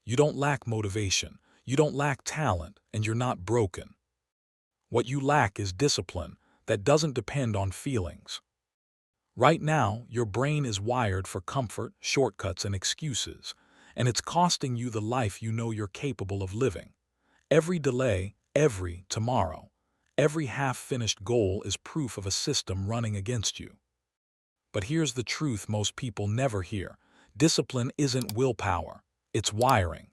You don't lack motivation, you don't lack talent, and you're not broken. What you lack is discipline that doesn't depend on feelings. Right now, your brain is wired for comfort, shortcuts, and excuses, and it's costing you the life you know you're capable of living. Every delay, every tomorrow, every half-finished goal is proof of a system running against you. But here's the truth most people never hear. Discipline isn't willpower, it's wiring.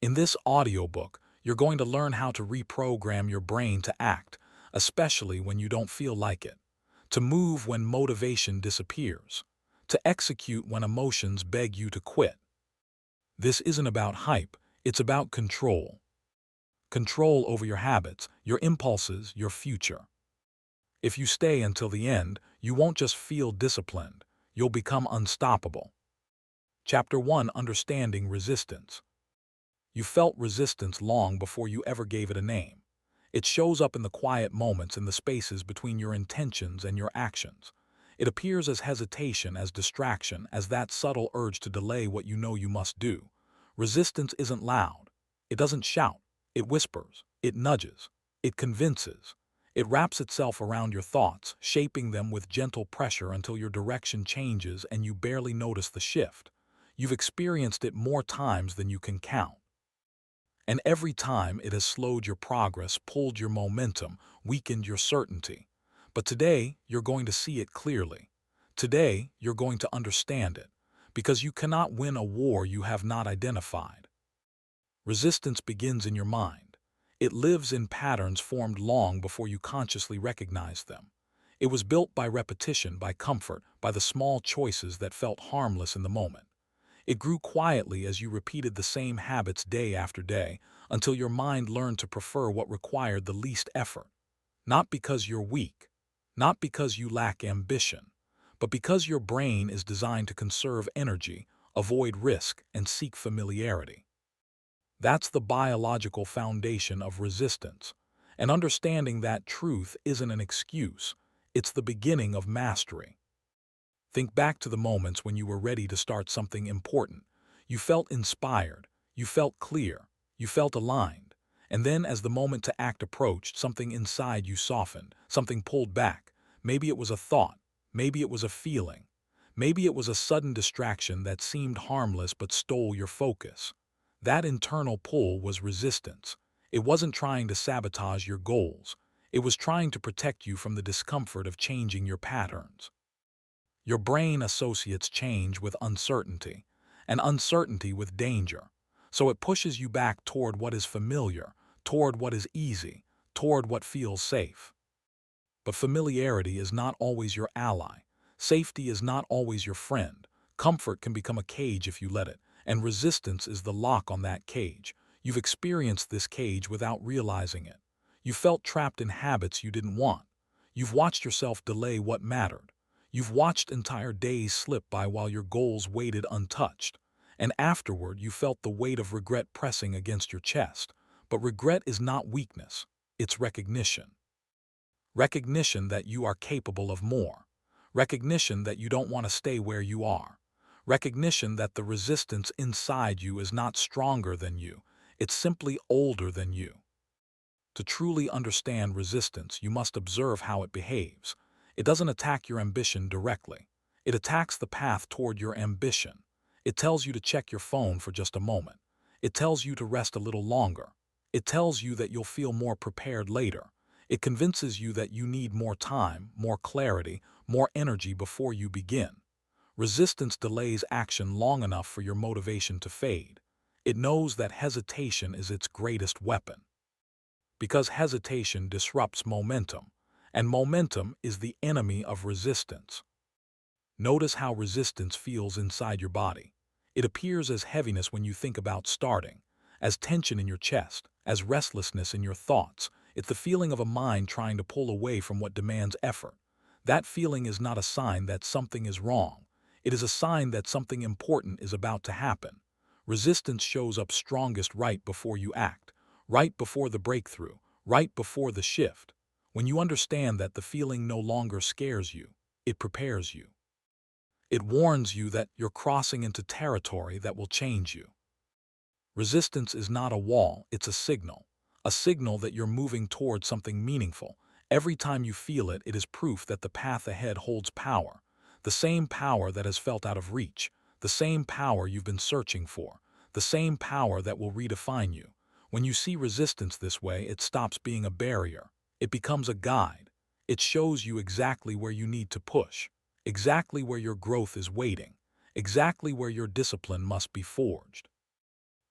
In this audiobook, you're going to learn how to reprogram your brain to act, especially when you don't feel like it, to move when motivation disappears, to execute when emotions beg you to quit. This isn't about hype, it's about control. Control over your habits, your impulses, your future. If you stay until the end, you won't just feel disciplined, you'll become unstoppable. Chapter 1: Understanding Resistance. You felt resistance long before you ever gave it a name. It shows up in the quiet moments in the spaces between your intentions and your actions. It appears as hesitation, as distraction, as that subtle urge to delay what you know you must do. Resistance isn't loud. It doesn't shout. It whispers. It nudges. It convinces. It wraps itself around your thoughts, shaping them with gentle pressure until your direction changes and you barely notice the shift. You've experienced it more times than you can count. And every time it has slowed your progress, pulled your momentum, weakened your certainty. But today, you're going to see it clearly. Today, you're going to understand it, because you cannot win a war you have not identified. Resistance begins in your mind. It lives in patterns formed long before you consciously recognize them. It was built by repetition, by comfort, by the small choices that felt harmless in the moment. It grew quietly as you repeated the same habits day after day, until your mind learned to prefer what required the least effort. Not because you're weak, not because you lack ambition, but because your brain is designed to conserve energy, avoid risk, and seek familiarity. That's the biological foundation of resistance, and understanding that truth isn't an excuse, it's the beginning of mastery. Think back to the moments when you were ready to start something important. You felt inspired, you felt clear, you felt aligned. And then as the moment to act approached, something inside you softened, something pulled back. Maybe it was a thought, maybe it was a feeling, maybe it was a sudden distraction that seemed harmless but stole your focus. That internal pull was resistance. It wasn't trying to sabotage your goals. It was trying to protect you from the discomfort of changing your patterns. Your brain associates change with uncertainty, and uncertainty with danger. So it pushes you back toward what is familiar, toward what is easy, toward what feels safe. But familiarity is not always your ally. Safety is not always your friend. Comfort can become a cage if you let it, and resistance is the lock on that cage. You've experienced this cage without realizing it. You felt trapped in habits you didn't want. You've watched yourself delay what mattered. You've watched entire days slip by while your goals waited untouched. And afterward, you felt the weight of regret pressing against your chest. But regret is not weakness. It's recognition. Recognition that you are capable of more. Recognition that you don't want to stay where you are. Recognition that the resistance inside you is not stronger than you. It's simply older than you. To truly understand resistance, you must observe how it behaves. It doesn't attack your ambition directly. It attacks the path toward your ambition. It tells you to check your phone for just a moment. It tells you to rest a little longer. It tells you that you'll feel more prepared later. It convinces you that you need more time, more clarity, more energy before you begin. Resistance delays action long enough for your motivation to fade. It knows that hesitation is its greatest weapon. Because hesitation disrupts momentum, and momentum is the enemy of resistance. Notice how resistance feels inside your body. It appears as heaviness when you think about starting, as tension in your chest, as restlessness in your thoughts. It's the feeling of a mind trying to pull away from what demands effort. That feeling is not a sign that something is wrong. It is a sign that something important is about to happen. Resistance shows up strongest right before you act, right before the breakthrough, right before the shift. When you understand that the feeling no longer scares you, it prepares you. It warns you that you're crossing into territory that will change you. Resistance is not a wall, it's a signal that you're moving towards something meaningful. Every time you feel it, it is proof that the path ahead holds power, the same power that has felt out of reach, the same power you've been searching for, the same power that will redefine you. When you see resistance this way, it stops being a barrier. It becomes a guide. It shows you exactly where you need to push, exactly where your growth is waiting, exactly where your discipline must be forged.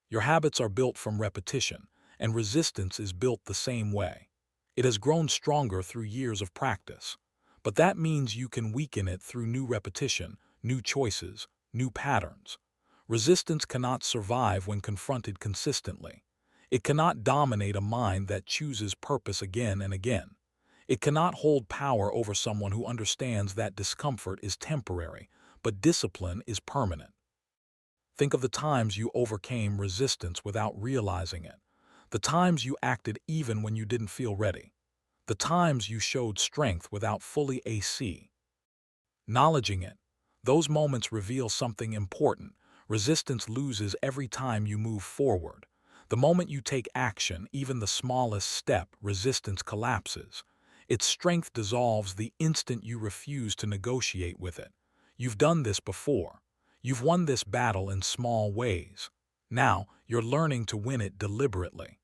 Your habits are built from repetition, and resistance is built the same way. It has grown stronger through years of practice. But that means you can weaken it through new repetition, new choices, new patterns. Resistance cannot survive when confronted consistently. It cannot dominate a mind that chooses purpose again and again. It cannot hold power over someone who understands that discomfort is temporary, but discipline is permanent. Think of the times you overcame resistance without realizing it, the times you acted even when you didn't feel ready, the times you showed strength without fully acknowledging it. Those moments reveal something important. Resistance loses every time you move forward. The moment you take action, even the smallest step, resistance collapses. Its strength dissolves the instant you refuse to negotiate with it. You've done this before. You've won this battle in small ways. Now, you're learning to win it deliberately.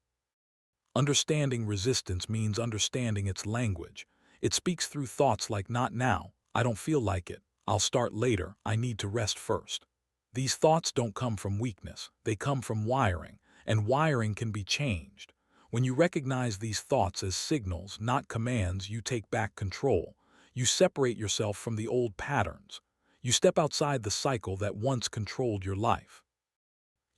Understanding resistance means understanding its language. It speaks through thoughts like "not now," "I don't feel like it," "I'll start later," "I need to rest first." These thoughts don't come from weakness, they come from wiring, and wiring can be changed. When you recognize these thoughts as signals, not commands, you take back control. You separate yourself from the old patterns. You step outside the cycle that once controlled your life.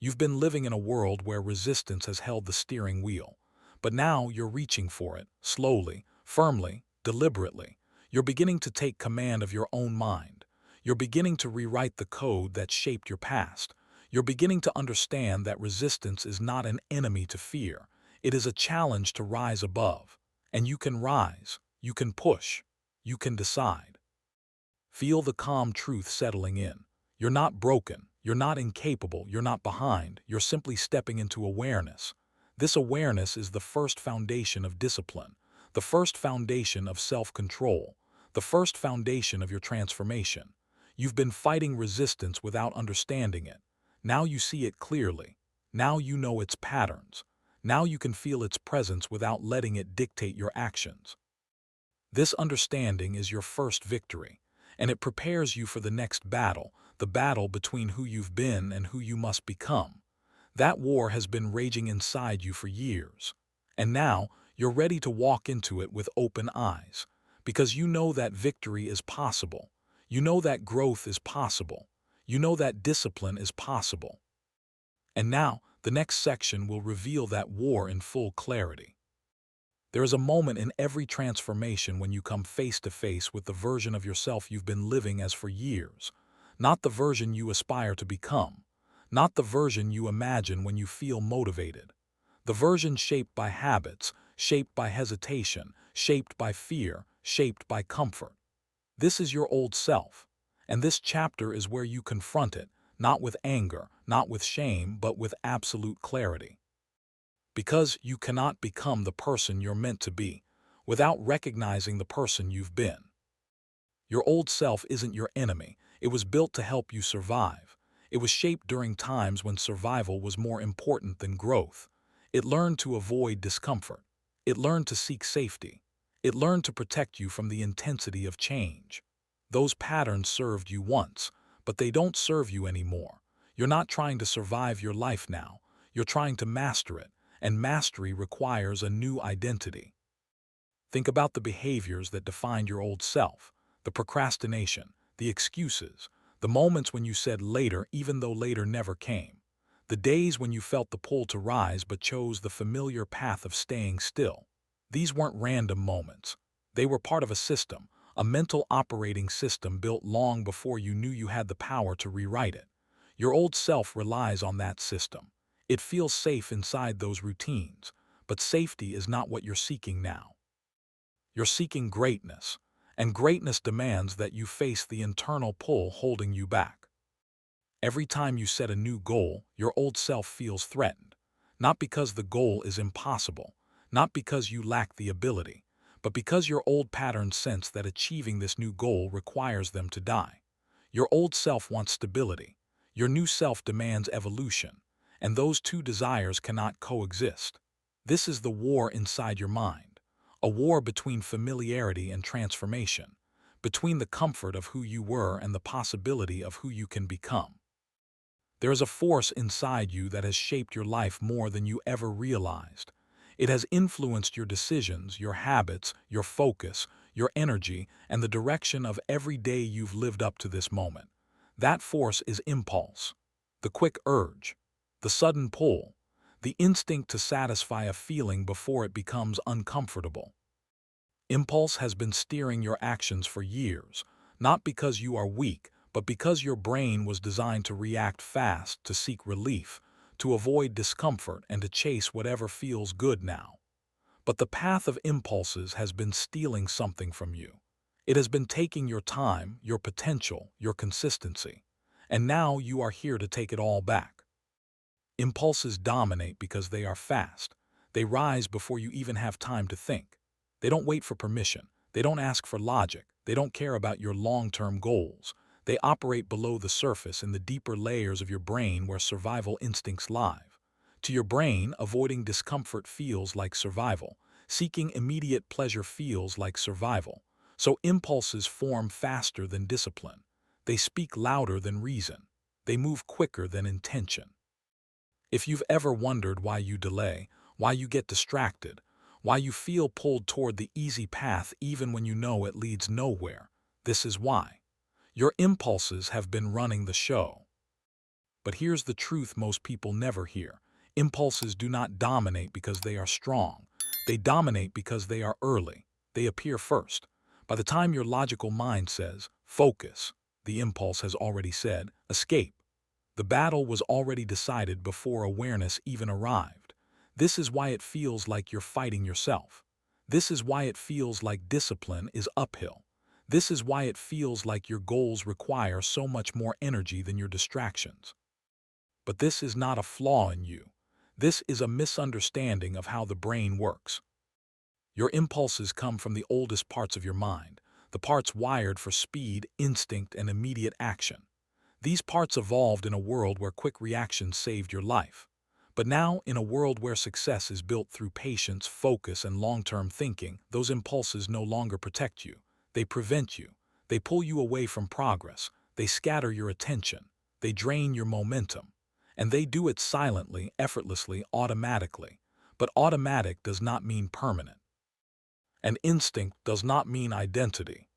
You've been living in a world where resistance has held the steering wheel. But now you're reaching for it, slowly, firmly, deliberately. You're beginning to take command of your own mind. You're beginning to rewrite the code that shaped your past. You're beginning to understand that resistance is not an enemy to fear. It is a challenge to rise above. And you can rise, you can push, you can decide. Feel the calm truth settling in. You're not broken, you're not incapable, you're not behind, you're simply stepping into awareness. This awareness is the first foundation of discipline, the first foundation of self-control, the first foundation of your transformation. You've been fighting resistance without understanding it. Now you see it clearly. Now you know its patterns. Now you can feel its presence without letting it dictate your actions. This understanding is your first victory, and it prepares you for the next battle, the battle between who you've been and who you must become. That war has been raging inside you for years. And now, you're ready to walk into it with open eyes, because you know that victory is possible. You know that growth is possible. You know that discipline is possible. And now, the next section will reveal that war in full clarity. There is a moment in every transformation when you come face to face with the version of yourself you've been living as for years, not the version you aspire to become, not the version you imagine when you feel motivated, the version shaped by habits, shaped by hesitation, shaped by fear, shaped by comfort. This is your old self, and this chapter is where you confront it, not with anger, not with shame, but with absolute clarity. Because you cannot become the person you're meant to be without recognizing the person you've been. Your old self isn't your enemy. It was built to help you survive. It was shaped during times when survival was more important than growth. It learned to avoid discomfort. It learned to seek safety. It learned to protect you from the intensity of change. Those patterns served you once, but they don't serve you anymore. You're not trying to survive your life now. You're trying to master it. And mastery requires a new identity. Think about the behaviors that defined your old self, the procrastination, the excuses, the moments when you said later even though later never came, the days when you felt the pull to rise but chose the familiar path of staying still. These weren't random moments. They were part of a system, a mental operating system built long before you knew you had the power to rewrite it. Your old self relies on that system. It feels safe inside those routines, but safety is not what you're seeking now. You're seeking greatness, and greatness demands that you face the internal pull holding you back. Every time you set a new goal, your old self feels threatened. Not because the goal is impossible, not because you lack the ability, but because your old patterns sense that achieving this new goal requires them to die. Your old self wants stability. Your new self demands evolution. And those two desires cannot coexist. This is the war inside your mind, a war between familiarity and transformation, between the comfort of who you were and the possibility of who you can become. There is a force inside you that has shaped your life more than you ever realized. It has influenced your decisions, your habits, your focus, your energy, and the direction of every day you've lived up to this moment. That force is impulse, the quick urge, the sudden pull, the instinct to satisfy a feeling before it becomes uncomfortable. Impulse has been steering your actions for years, not because you are weak, but because your brain was designed to react fast, to seek relief, to avoid discomfort, and to chase whatever feels good now. But the path of impulses has been stealing something from you. It has been taking your time, your potential, your consistency. And now you are here to take it all back. Impulses dominate because they are fast. They rise before you even have time to think. They don't wait for permission. They don't ask for logic. They don't care about your long-term goals. They operate below the surface in the deeper layers of your brain where survival instincts live. To your brain, avoiding discomfort feels like survival. Seeking immediate pleasure feels like survival. So impulses form faster than discipline. They speak louder than reason. They move quicker than intention. If you've ever wondered why you delay, why you get distracted, why you feel pulled toward the easy path even when you know it leads nowhere, this is why. Your impulses have been running the show. But here's the truth most people never hear. Impulses do not dominate because they are strong. They dominate because they are early. They appear first. By the time your logical mind says, focus, the impulse has already said, escape. The battle was already decided before awareness even arrived. This is why it feels like you're fighting yourself. This is why it feels like discipline is uphill. This is why it feels like your goals require so much more energy than your distractions. But this is not a flaw in you. This is a misunderstanding of how the brain works. Your impulses come from the oldest parts of your mind, the parts wired for speed, instinct, and immediate action. These parts evolved in a world where quick reactions saved your life. But now, in a world where success is built through patience, focus, and long-term thinking, those impulses no longer protect you. They prevent you. They pull you away from progress. They scatter your attention. They drain your momentum. And they do it silently, effortlessly, automatically. But automatic does not mean permanent. And instinct does not mean identity.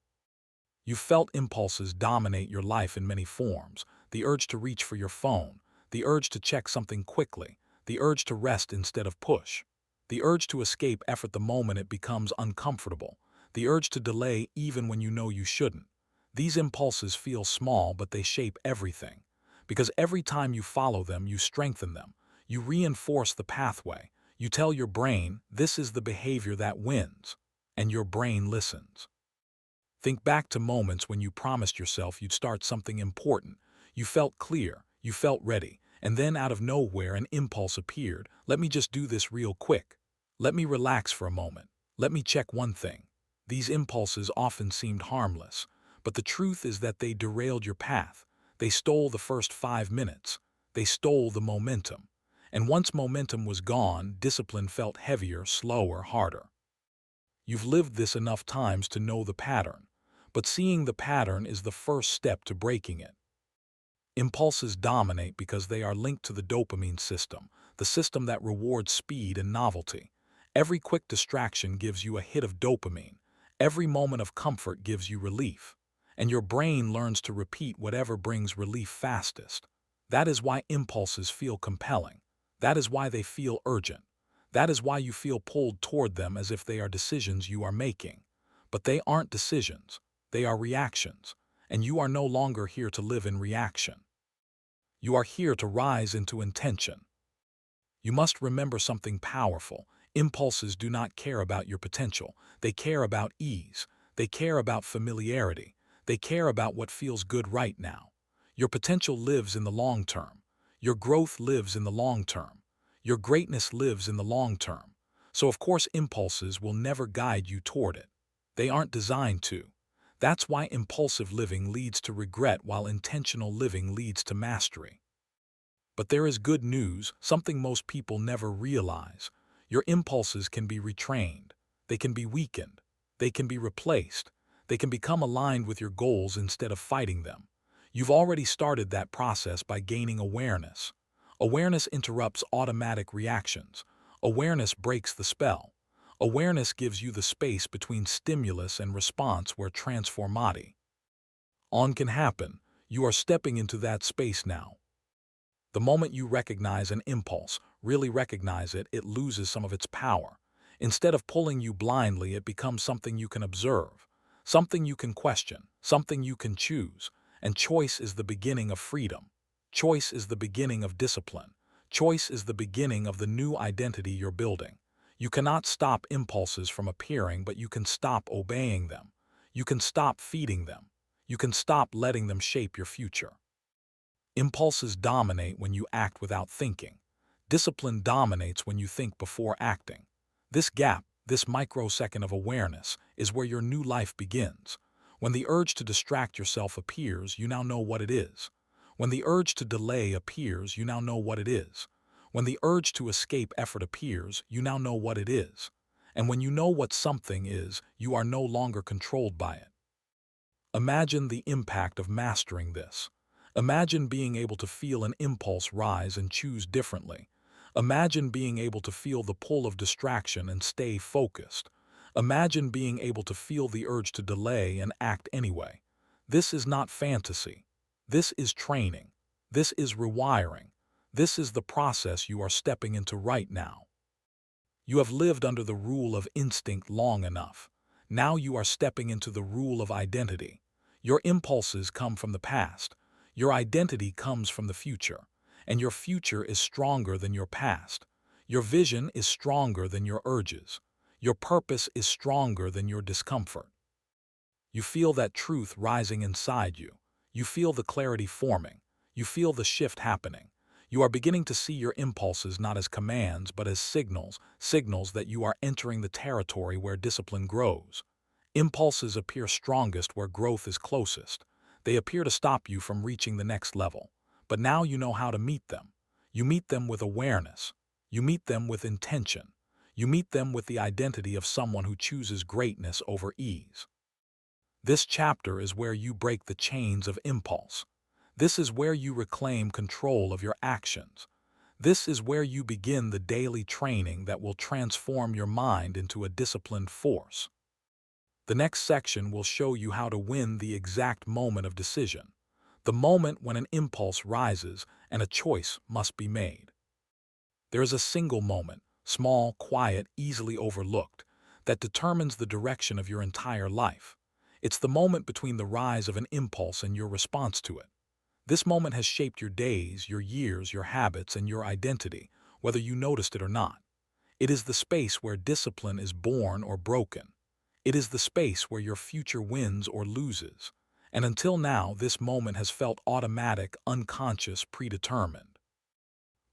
You've felt impulses dominate your life in many forms. The urge to reach for your phone, the urge to check something quickly, the urge to rest instead of push, the urge to escape effort the moment it becomes uncomfortable, the urge to delay even when you know you shouldn't. These impulses feel small, but they shape everything. Because every time you follow them, you strengthen them. You reinforce the pathway. You tell your brain, this is the behavior that wins. And your brain listens. Think back to moments when you promised yourself you'd start something important. You felt clear, you felt ready, and then out of nowhere an impulse appeared. Let me just do this real quick. Let me relax for a moment. Let me check one thing. These impulses often seemed harmless, but the truth is that they derailed your path. They stole the first 5 minutes. They stole the momentum. And once momentum was gone, discipline felt heavier, slower, harder. You've lived this enough times to know the pattern, but seeing the pattern is the first step to breaking it. Impulses dominate because they are linked to the dopamine system, the system that rewards speed and novelty. Every quick distraction gives you a hit of dopamine. Every moment of comfort gives you relief. And your brain learns to repeat whatever brings relief fastest. That is why impulses feel compelling. That is why they feel urgent. That is why you feel pulled toward them as if they are decisions you are making. But they aren't decisions. They are reactions. And you are no longer here to live in reaction. You are here to rise into intention. You must remember something powerful. Impulses do not care about your potential. They care about ease. They care about familiarity. They care about what feels good right now. Your potential lives in the long term. Your growth lives in the long term. Your greatness lives in the long term. So of course impulses will never guide you toward it. They aren't designed to. That's why impulsive living leads to regret while intentional living leads to mastery. But there is good news, something most people never realize. Your impulses can be retrained. They can be weakened. They can be replaced. They can become aligned with your goals instead of fighting them. You've already started that process by gaining awareness. Awareness interrupts automatic reactions. Awareness breaks the spell. Awareness gives you the space between stimulus and response where transformati on can happen. You are stepping into that space now. The moment you recognize an impulse, really recognize it, it loses some of its power. Instead of pulling you blindly, it becomes something you can observe, something you can question, something you can choose. And choice is the beginning of freedom. Choice is the beginning of discipline. Choice is the beginning of the new identity you're building. You cannot stop impulses from appearing, but you can stop obeying them. You can stop feeding them. You can stop letting them shape your future. Impulses dominate when you act without thinking. Discipline dominates when you think before acting. This gap, this microsecond of awareness, is where your new life begins. When the urge to distract yourself appears, you now know what it is. When the urge to delay appears, you now know what it is. When the urge to escape effort appears, you now know what it is. And when you know what something is, you are no longer controlled by it. Imagine the impact of mastering this. Imagine being able to feel an impulse rise and choose differently. Imagine being able to feel the pull of distraction and stay focused. Imagine being able to feel the urge to delay and act anyway. This is not fantasy. This is training. This is rewiring. This is the process you are stepping into right now. You have lived under the rule of instinct long enough. Now you are stepping into the rule of identity. Your impulses come from the past. Your identity comes from the future, and your future is stronger than your past. Your vision is stronger than your urges. Your purpose is stronger than your discomfort. You feel that truth rising inside you. You feel the clarity forming. You feel the shift happening. You are beginning to see your impulses not as commands but as signals, signals that you are entering the territory where discipline grows. Impulses appear strongest where growth is closest. They appear to stop you from reaching the next level. But now you know how to meet them. You meet them with awareness. You meet them with intention. You meet them with the identity of someone who chooses greatness over ease. This chapter is where you break the chains of impulse. This is where you reclaim control of your actions. This is where you begin the daily training that will transform your mind into a disciplined force. The next section will show you how to win the exact moment of decision, the moment when an impulse rises and a choice must be made. There is a single moment, small, quiet, easily overlooked, that determines the direction of your entire life. It's the moment between the rise of an impulse and your response to it. This moment has shaped your days, your years, your habits, and your identity, whether you noticed it or not. It is the space where discipline is born or broken. It is the space where your future wins or loses. And until now, this moment has felt automatic, unconscious, predetermined.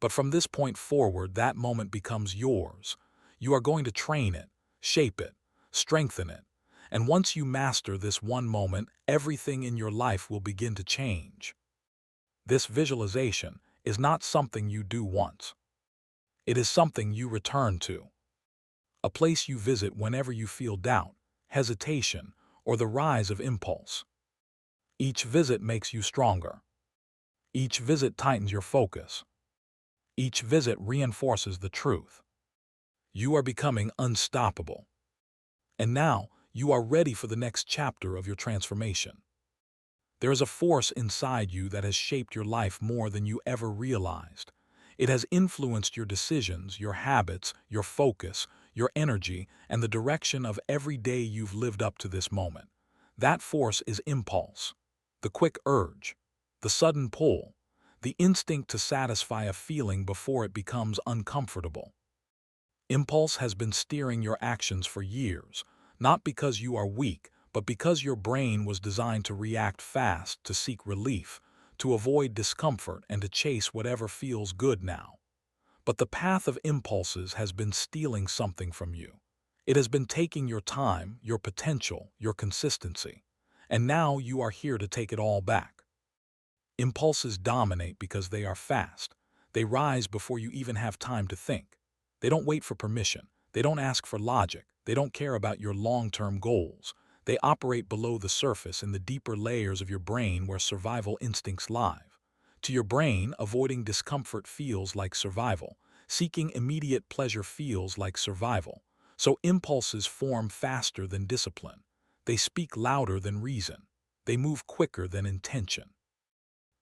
But from this point forward, that moment becomes yours. You are going to train it, shape it, strengthen it. And once you master this one moment, everything in your life will begin to change. This visualization is not something you do once. It is something you return to. A place you visit whenever you feel doubt, hesitation, or the rise of impulse. Each visit makes you stronger. Each visit tightens your focus. Each visit reinforces the truth. You are becoming unstoppable. And now, you are ready for the next chapter of your transformation. There is a force inside you that has shaped your life more than you ever realized. It has influenced your decisions, your habits, your focus, your energy, and the direction of every day you've lived up to this moment. That force is impulse, the quick urge, the sudden pull, the instinct to satisfy a feeling before it becomes uncomfortable. Impulse has been steering your actions for years, not because you are weak, but because your brain was designed to react fast, to seek relief, to avoid discomfort, and to chase whatever feels good now. But the path of impulses has been stealing something from you. It has been taking your time, your potential, your consistency. And now you are here to take it all back. Impulses dominate because they are fast. They rise before you even have time to think. They don't wait for permission. They don't ask for logic. They don't care about your long-term goals. They operate below the surface in the deeper layers of your brain where survival instincts live. To your brain, avoiding discomfort feels like survival. Seeking immediate pleasure feels like survival. So impulses form faster than discipline. They speak louder than reason. They move quicker than intention.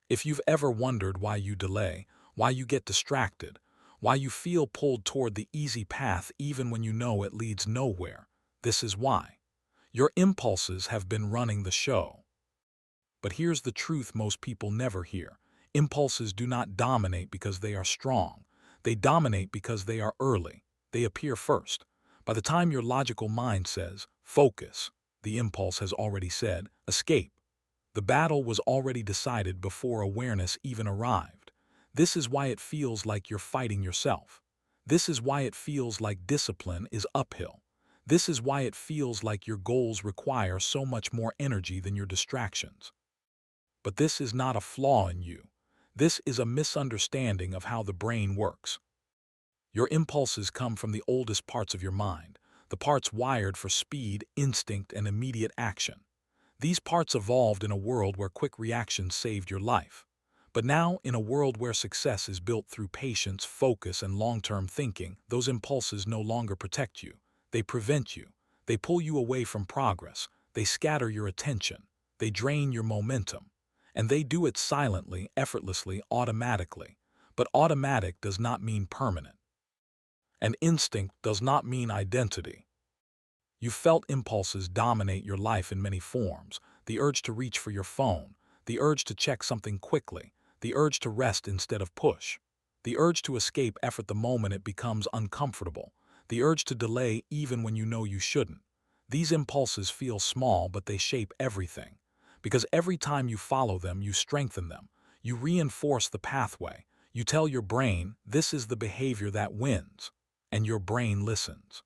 If you've ever wondered why you delay, why you get distracted, why you feel pulled toward the easy path even when you know it leads nowhere, this is why. Your impulses have been running the show. But here's the truth most people never hear. Impulses do not dominate because they are strong. They dominate because they are early. They appear first. By the time your logical mind says, focus, the impulse has already said, escape. The battle was already decided before awareness even arrived. This is why it feels like you're fighting yourself. This is why it feels like discipline is uphill. This is why it feels like your goals require so much more energy than your distractions. But this is not a flaw in you. This is a misunderstanding of how the brain works. Your impulses come from the oldest parts of your mind, the parts wired for speed, instinct, and immediate action. These parts evolved in a world where quick reactions saved your life. But now, in a world where success is built through patience, focus, and long-term thinking, those impulses no longer protect you. They prevent you. They pull you away from progress. They scatter your attention. They drain your momentum. And they do it silently, effortlessly, automatically. But automatic does not mean permanent. And instinct does not mean identity. You've felt impulses dominate your life in many forms. The urge to reach for your phone, the urge to check something quickly, the urge to rest instead of push, the urge to escape effort the moment it becomes uncomfortable, the urge to delay even when you know you shouldn't. These impulses feel small, but they shape everything. Because every time you follow them, you strengthen them. You reinforce the pathway. You tell your brain, this is the behavior that wins. And your brain listens.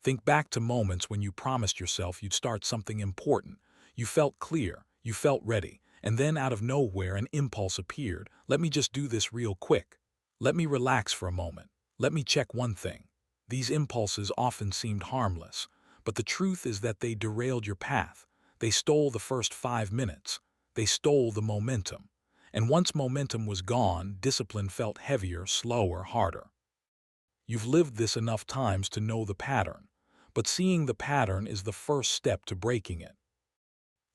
Think back to moments when you promised yourself you'd start something important. You felt clear, you felt ready, and then out of nowhere an impulse appeared. Let me just do this real quick. Let me relax for a moment. Let me check one thing. These impulses often seemed harmless, but the truth is that they derailed your path. They stole the first 5 minutes. They stole the momentum. And once momentum was gone, discipline felt heavier, slower, harder. You've lived this enough times to know the pattern, but seeing the pattern is the first step to breaking it.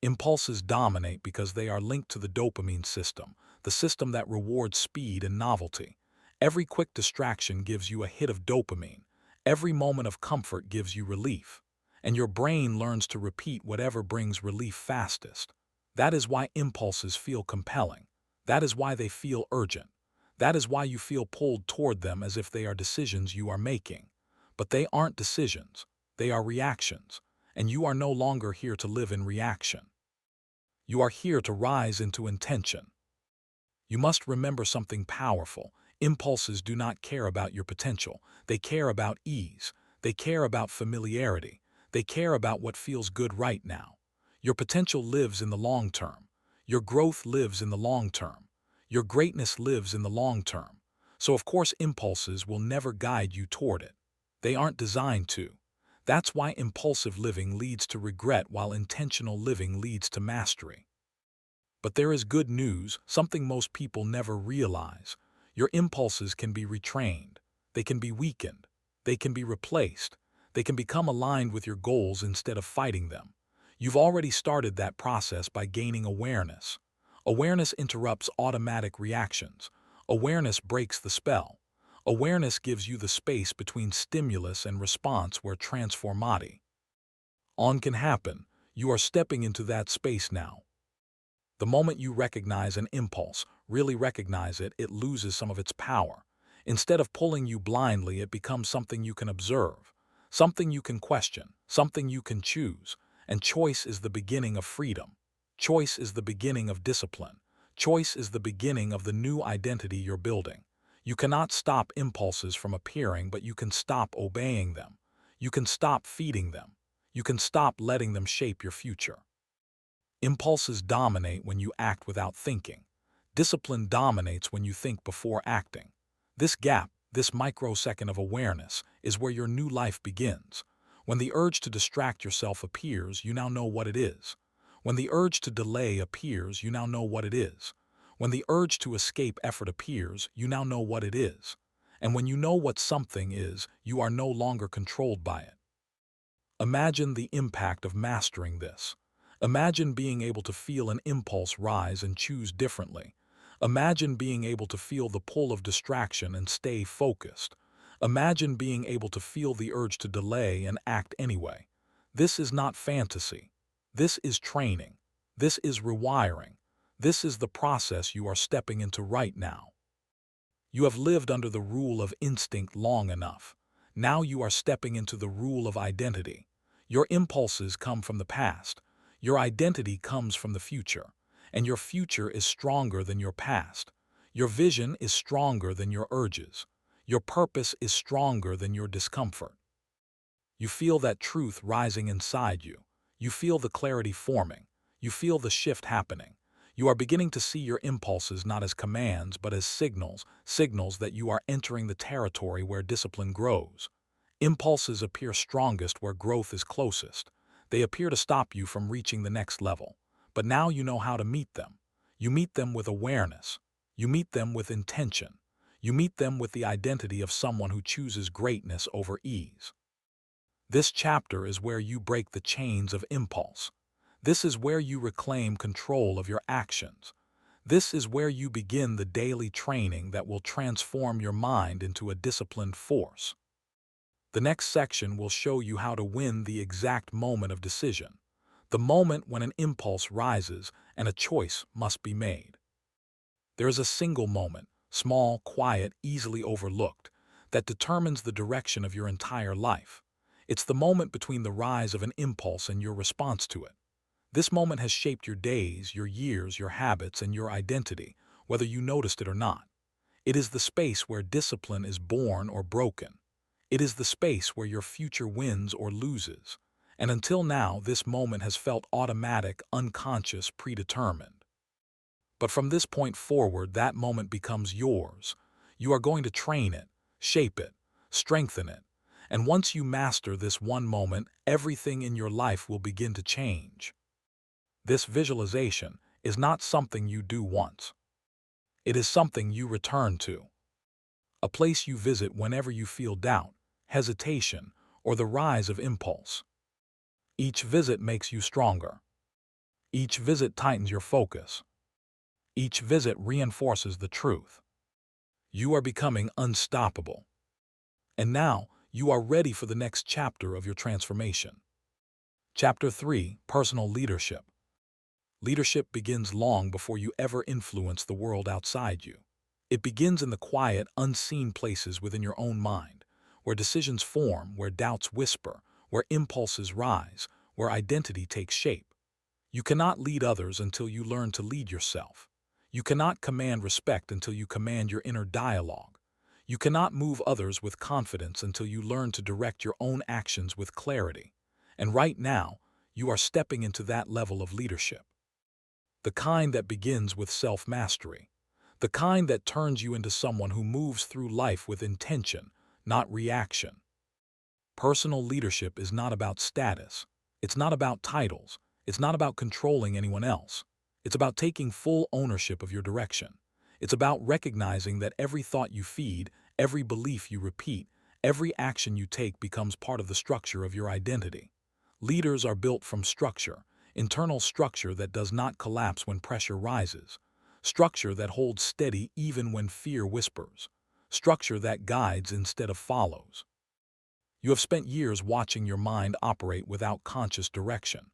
Impulses dominate because they are linked to the dopamine system, the system that rewards speed and novelty. Every quick distraction gives you a hit of dopamine. Every moment of comfort gives you relief. And your brain learns to repeat whatever brings relief fastest. That is why impulses feel compelling. That is why they feel urgent. That is why you feel pulled toward them as if they are decisions you are making. But they aren't decisions. They are reactions. And you are no longer here to live in reaction. You are here to rise into intention. You must remember something powerful. Impulses do not care about your potential. They care about ease. They care about familiarity. They care about what feels good right now. Your potential lives in the long term. Your growth lives in the long term. Your greatness lives in the long term. So of course impulses will never guide you toward it. They aren't designed to. That's why impulsive living leads to regret while intentional living leads to mastery. But there is good news, something most people never realize. Your impulses can be retrained. They can be weakened. They can be replaced. They can become aligned with your goals instead of fighting them. You've already started that process by gaining awareness. Awareness interrupts automatic reactions. Awareness breaks the spell. Awareness gives you the space between stimulus and response where transformati on can happen. You are stepping into that space now. The moment you recognize an impulse, really recognize it, it loses some of its power. Instead of pulling you blindly, it becomes something you can observe, something you can question, something you can choose. And choice is the beginning of freedom. Choice is the beginning of discipline. Choice is the beginning of the new identity you're building. You cannot stop impulses from appearing, but you can stop obeying them. You can stop feeding them. You can stop letting them shape your future. Impulses dominate when you act without thinking. Discipline dominates when you think before acting. This gap, this microsecond of awareness, is where your new life begins. When the urge to distract yourself appears, you now know what it is. When the urge to delay appears, you now know what it is. When the urge to escape effort appears, you now know what it is. And when you know what something is, you are no longer controlled by it. Imagine the impact of mastering this. Imagine being able to feel an impulse rise and choose differently. Imagine being able to feel the pull of distraction and stay focused. Imagine being able to feel the urge to delay and act anyway. This is not fantasy. This is training. This is rewiring. This is the process you are stepping into right now. You have lived under the rule of instinct long enough. Now you are stepping into the rule of identity. Your impulses come from the past. Your identity comes from the future. And your future is stronger than your past. Your vision is stronger than your urges. Your purpose is stronger than your discomfort. You feel that truth rising inside you. You feel the clarity forming. You feel the shift happening. You are beginning to see your impulses not as commands but as signals, signals that you are entering the territory where discipline grows. Impulses appear strongest where growth is closest. They appear to stop you from reaching the next level. But now you know how to meet them. You meet them with awareness. You meet them with intention. You meet them with the identity of someone who chooses greatness over ease. This chapter is where you break the chains of impulse. This is where you reclaim control of your actions. This is where you begin the daily training that will transform your mind into a disciplined force. The next section will show you how to win the exact moment of decision, the moment when an impulse rises and a choice must be made. There is a single moment, small, quiet, easily overlooked, that determines the direction of your entire life. It's the moment between the rise of an impulse and your response to it. This moment has shaped your days, your years, your habits, and your identity, whether you noticed it or not. It is the space where discipline is born or broken. It is the space where your future wins or loses. And until now, this moment has felt automatic, unconscious, predetermined. But from this point forward, that moment becomes yours. You are going to train it, shape it, strengthen it. And once you master this one moment, everything in your life will begin to change. This visualization is not something you do once. It is something you return to. A place you visit whenever you feel doubt, hesitation, or the rise of impulse. Each visit makes you stronger. Each visit tightens your focus. Each visit reinforces the truth. You are becoming unstoppable. And now, you are ready for the next chapter of your transformation. Chapter 3: Personal Leadership. Leadership begins long before you ever influence the world outside you. It begins in the quiet, unseen places within your own mind, where decisions form, where doubts whisper, where impulses rise, where identity takes shape. You cannot lead others until you learn to lead yourself. You cannot command respect until you command your inner dialogue. You cannot move others with confidence until you learn to direct your own actions with clarity. And right now, you are stepping into that level of leadership. The kind that begins with self-mastery. The kind that turns you into someone who moves through life with intention, not reaction. Personal leadership is not about status. It's not about titles. It's not about controlling anyone else. It's about taking full ownership of your direction. It's about recognizing that every thought you feed, every belief you repeat, every action you take becomes part of the structure of your identity. Leaders are built from structure, internal structure that does not collapse when pressure rises, structure that holds steady even when fear whispers, structure that guides instead of follows. You have spent years watching your mind operate without conscious direction,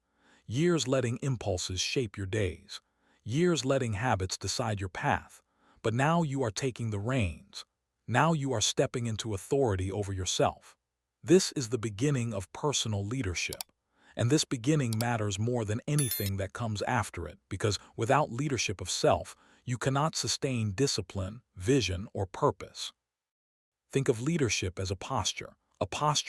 years letting impulses shape your days, years letting habits decide your path, but now you are taking the reins. Now you are stepping into authority over yourself. This is the beginning of personal leadership. And this beginning matters more than anything that comes after it, because without leadership of self, you cannot sustain discipline, vision, or purpose. Think of leadership as a posture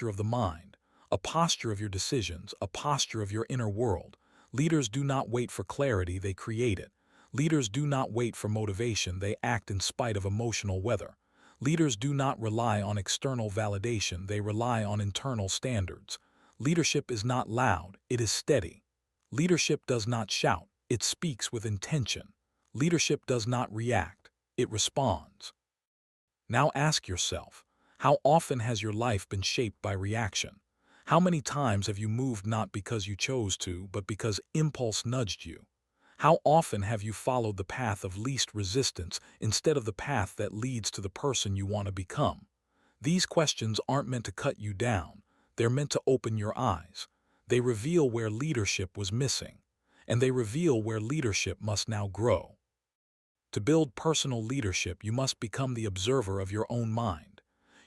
of the mind, a posture of your decisions, a posture of your inner world. Leaders do not wait for clarity, they create it. Leaders do not wait for motivation, they act in spite of emotional weather. Leaders do not rely on external validation, they rely on internal standards. Leadership is not loud, it is steady. Leadership does not shout, it speaks with intention. Leadership does not react, it responds. Now ask yourself, how often has your life been shaped by reaction? How many times have you moved not because you chose to, but because impulse nudged you? How often have you followed the path of least resistance instead of the path that leads to the person you want to become? These questions aren't meant to cut you down. They're meant to open your eyes. They reveal where leadership was missing, and they reveal where leadership must now grow. To build personal leadership, you must become the observer of your own mind.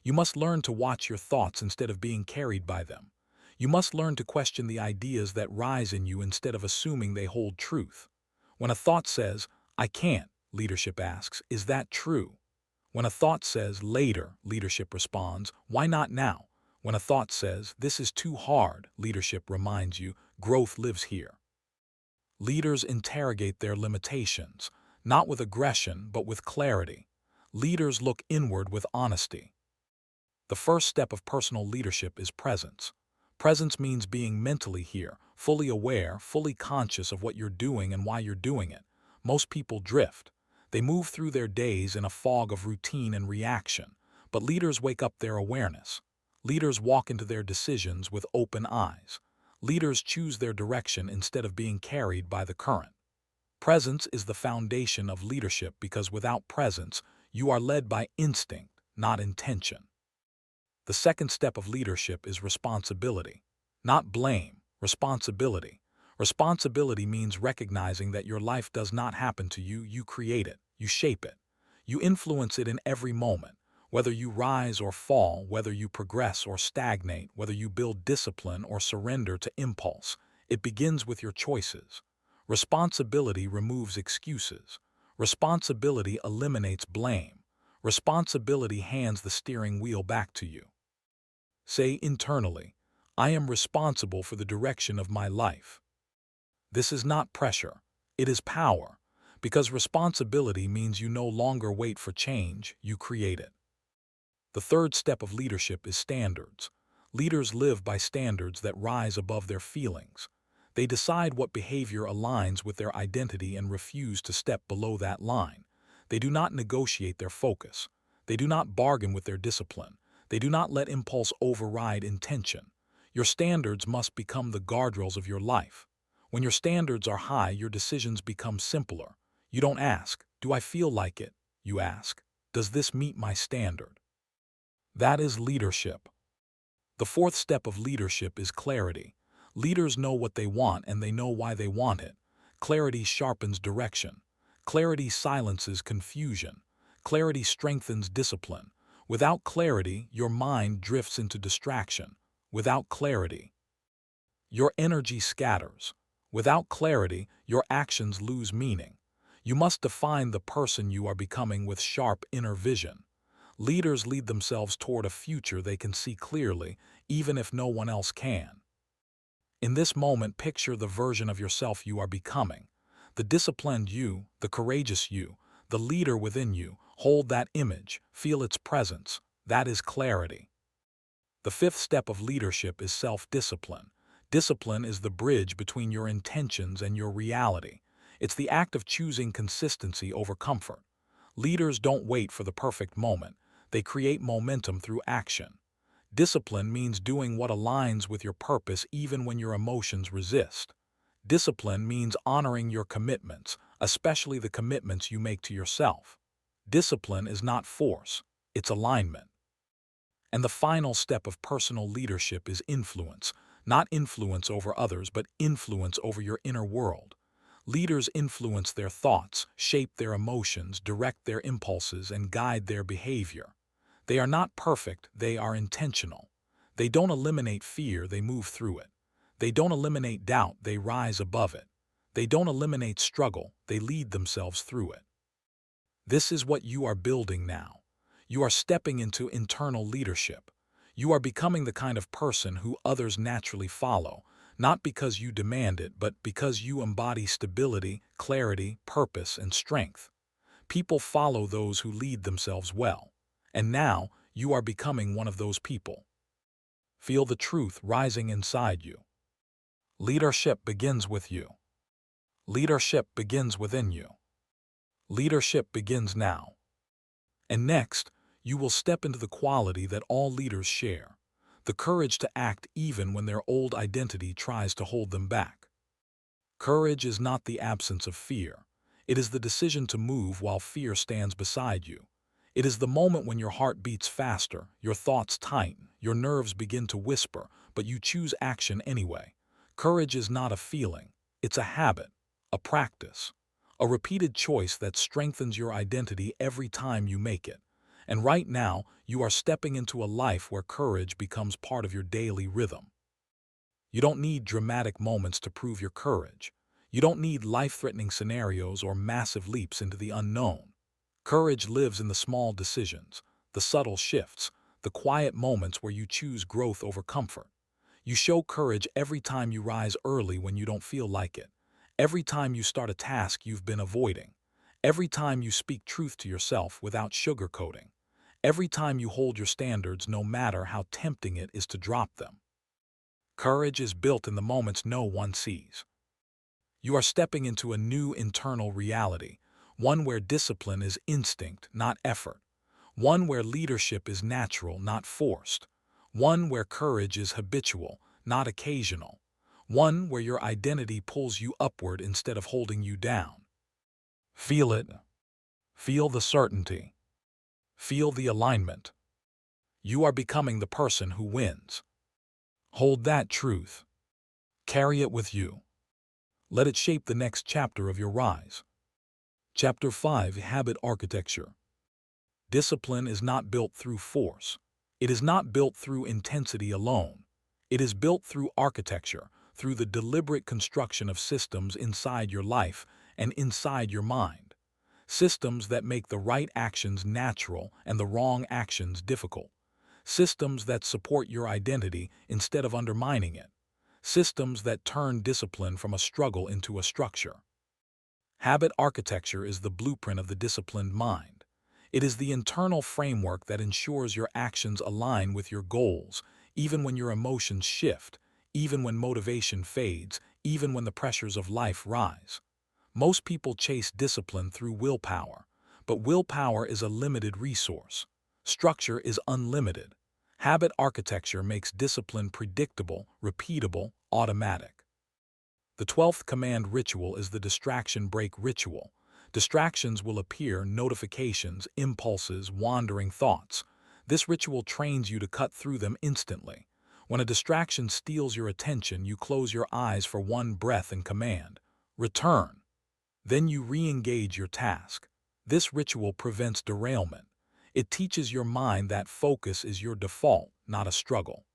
You must learn to watch your thoughts instead of being carried by them. You must learn to question the ideas that rise in you instead of assuming they hold truth. When a thought says, "I can't," leadership asks, "Is that true?" When a thought says, "Later," leadership responds, "Why not now?" When a thought says, "This is too hard," leadership reminds you, "Growth lives here." Leaders interrogate their limitations, not with aggression, but with clarity. Leaders look inward with honesty. The first step of personal leadership is presence. Presence means being mentally here, fully aware, fully conscious of what you're doing and why you're doing it. Most people drift. They move through their days in a fog of routine and reaction, but leaders wake up their awareness. Leaders walk into their decisions with open eyes. Leaders choose their direction instead of being carried by the current. Presence is the foundation of leadership because without presence, you are led by instinct, not intention. The second step of leadership is responsibility. Not blame, responsibility. Responsibility means recognizing that your life does not happen to you, you create it, you shape it. You influence it in every moment, whether you rise or fall, whether you progress or stagnate, whether you build discipline or surrender to impulse. It begins with your choices. Responsibility removes excuses. Responsibility eliminates blame. Responsibility hands the steering wheel back to you. Say internally, "I am responsible for the direction of my life." This is not pressure, it is power, because responsibility means you no longer wait for change, you create it. The third step of leadership is standards. Leaders live by standards that rise above their feelings. They decide what behavior aligns with their identity and refuse to step below that line. They do not negotiate their focus. They do not bargain with their discipline. They do not let impulse override intention. Your standards must become the guardrails of your life. When your standards are high, your decisions become simpler. You don't ask, "Do I feel like it?" You ask, "Does this meet my standard?" That is leadership. The fourth step of leadership is clarity. Leaders know what they want and they know why they want it. Clarity sharpens direction. Clarity silences confusion. Clarity strengthens discipline. Without clarity, your mind drifts into distraction. Without clarity, your energy scatters. Without clarity, your actions lose meaning. You must define the person you are becoming with sharp inner vision. Leaders lead themselves toward a future they can see clearly, even if no one else can. In this moment, picture the version of yourself you are becoming. The disciplined you, the courageous you, the leader within you. Hold that image, feel its presence. That is clarity. The fifth step of leadership is self-discipline. Discipline is the bridge between your intentions and your reality. It's the act of choosing consistency over comfort. Leaders don't wait for the perfect moment. They create momentum through action. Discipline means doing what aligns with your purpose even when your emotions resist. Discipline means honoring your commitments, especially the commitments you make to yourself. Discipline is not force, it's alignment. And the final step of personal leadership is influence. Not influence over others, but influence over your inner world. Leaders influence their thoughts, shape their emotions, direct their impulses, and guide their behavior. They are not perfect, they are intentional. They don't eliminate fear, they move through it. They don't eliminate doubt, they rise above it. They don't eliminate struggle, they lead themselves through it. This is what you are building now. You are stepping into internal leadership. You are becoming the kind of person who others naturally follow, not because you demand it, but because you embody stability, clarity, purpose, and strength. People follow those who lead themselves well. And now, you are becoming one of those people. Feel the truth rising inside you. Leadership begins with you. Leadership begins within you. Leadership begins now. And next, you will step into the quality that all leaders share, the courage to act even when their old identity tries to hold them back. Courage is not the absence of fear. It is the decision to move while fear stands beside you. It is the moment when your heart beats faster, your thoughts tighten, your nerves begin to whisper, but you choose action anyway. Courage is not a feeling. It's a habit, a practice, a repeated choice that strengthens your identity every time you make it. And right now, you are stepping into a life where courage becomes part of your daily rhythm. You don't need dramatic moments to prove your courage. You don't need life-threatening scenarios or massive leaps into the unknown. Courage lives in the small decisions, the subtle shifts, the quiet moments where you choose growth over comfort. You show courage every time you rise early when you don't feel like it, every time you start a task you've been avoiding, every time you speak truth to yourself without sugarcoating, every time you hold your standards no matter how tempting it is to drop them. Courage is built in the moments no one sees. You are stepping into a new internal reality, one where discipline is instinct, not effort, one where leadership is natural, not forced, one where courage is habitual, not occasional, one where your identity pulls you upward instead of holding you down. Feel it. Feel the certainty. Feel the alignment. You are becoming the person who wins. Hold that truth. Carry it with you. Let it shape the next chapter of your rise. Chapter 5: Habit Architecture. Discipline is not built through force. It is not built through intensity alone. It is built through architecture, through the deliberate construction of systems inside your life and inside your mind. Systems that make the right actions natural and the wrong actions difficult. Systems that support your identity instead of undermining it. Systems that turn discipline from a struggle into a structure. Habit architecture is the blueprint of the disciplined mind. It is the internal framework that ensures your actions align with your goals, even when your emotions shift, even when motivation fades, even when the pressures of life rise. Most people chase discipline through willpower, but willpower is a limited resource. Structure is unlimited. Habit architecture makes discipline predictable, repeatable, automatic. The 12th command ritual is the distraction break ritual. Distractions will appear, notifications, impulses, wandering thoughts. This ritual trains you to cut through them instantly. When a distraction steals your attention, you close your eyes for one breath and command, return. Then you re-engage your task. This ritual prevents derailment. It teaches your mind that focus is your default, not a struggle.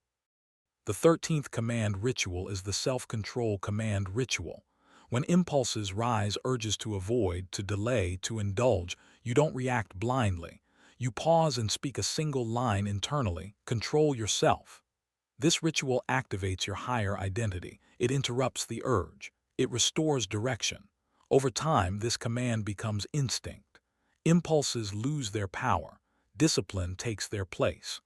The 13th command ritual is the self-control command ritual. When impulses rise, urges to avoid, to delay, to indulge, you don't react blindly. You pause and speak a single line internally, control yourself. This ritual activates your higher identity. It interrupts the urge. It restores direction. Over time, this command becomes instinct. Impulses lose their power. Discipline takes their place.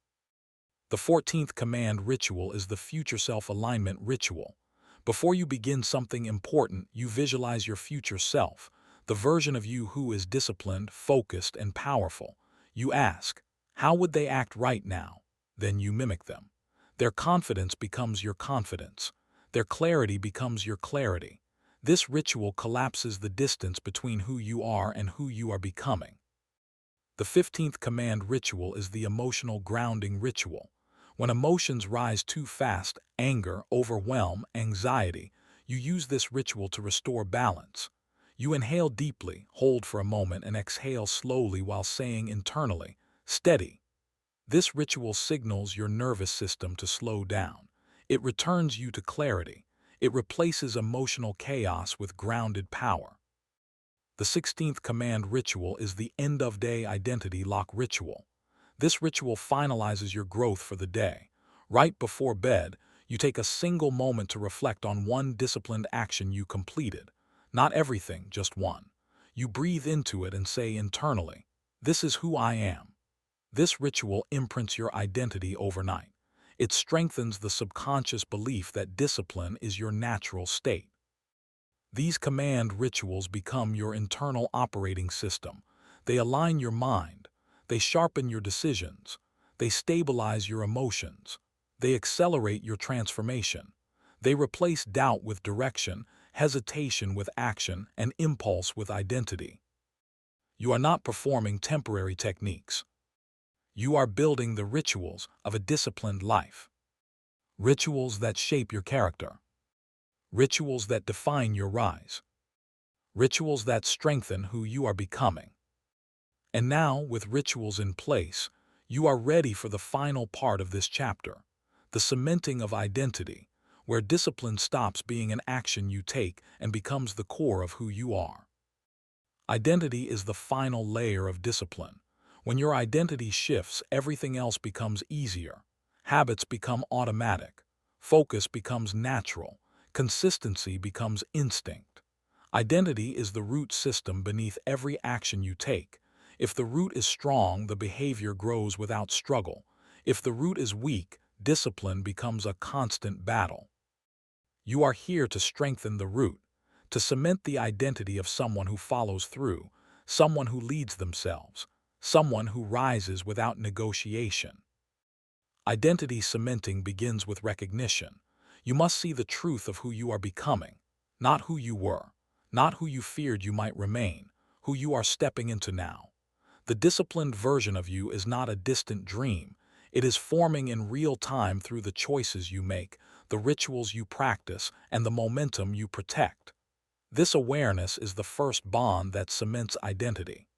The 14th command ritual is the future self-alignment ritual. Before you begin something important, you visualize your future self, the version of you who is disciplined, focused, and powerful. You ask, how would they act right now? Then you mimic them. Their confidence becomes your confidence. Their clarity becomes your clarity. This ritual collapses the distance between who you are and who you are becoming. The 15th command ritual is the emotional grounding ritual. When emotions rise too fast, anger, overwhelm, anxiety, you use this ritual to restore balance. You inhale deeply, hold for a moment, and exhale slowly while saying internally, steady. This ritual signals your nervous system to slow down. It returns you to clarity. It replaces emotional chaos with grounded power. The 16th command ritual is the end-of-day identity lock ritual. This ritual finalizes your growth for the day. Right before bed, you take a single moment to reflect on one disciplined action you completed. Not everything, just one. You breathe into it and say internally, "This is who I am." This ritual imprints your identity overnight. It strengthens the subconscious belief that discipline is your natural state. These command rituals become your internal operating system. They align your mind. They sharpen your decisions. They stabilize your emotions. They accelerate your transformation. They replace doubt with direction, hesitation with action, and impulse with identity. You are not performing temporary techniques. You are building the rituals of a disciplined life. Rituals that shape your character. Rituals that define your rise. Rituals that strengthen who you are becoming. And now, with rituals in place, you are ready for the final part of this chapter, the cementing of identity, where discipline stops being an action you take and becomes the core of who you are. Identity is the final layer of discipline. When your identity shifts, everything else becomes easier. Habits become automatic. Focus becomes natural. Consistency becomes instinct. Identity is the root system beneath every action you take. If the root is strong, the behavior grows without struggle. If the root is weak, discipline becomes a constant battle. You are here to strengthen the root, to cement the identity of someone who follows through, someone who leads themselves, someone who rises without negotiation. Identity cementing begins with recognition. You must see the truth of who you are becoming, not who you were, not who you feared you might remain, who you are stepping into now. The disciplined version of you is not a distant dream. It is forming in real time through the choices you make, the rituals you practice, and the momentum you protect. This awareness is the first bond that cements identity.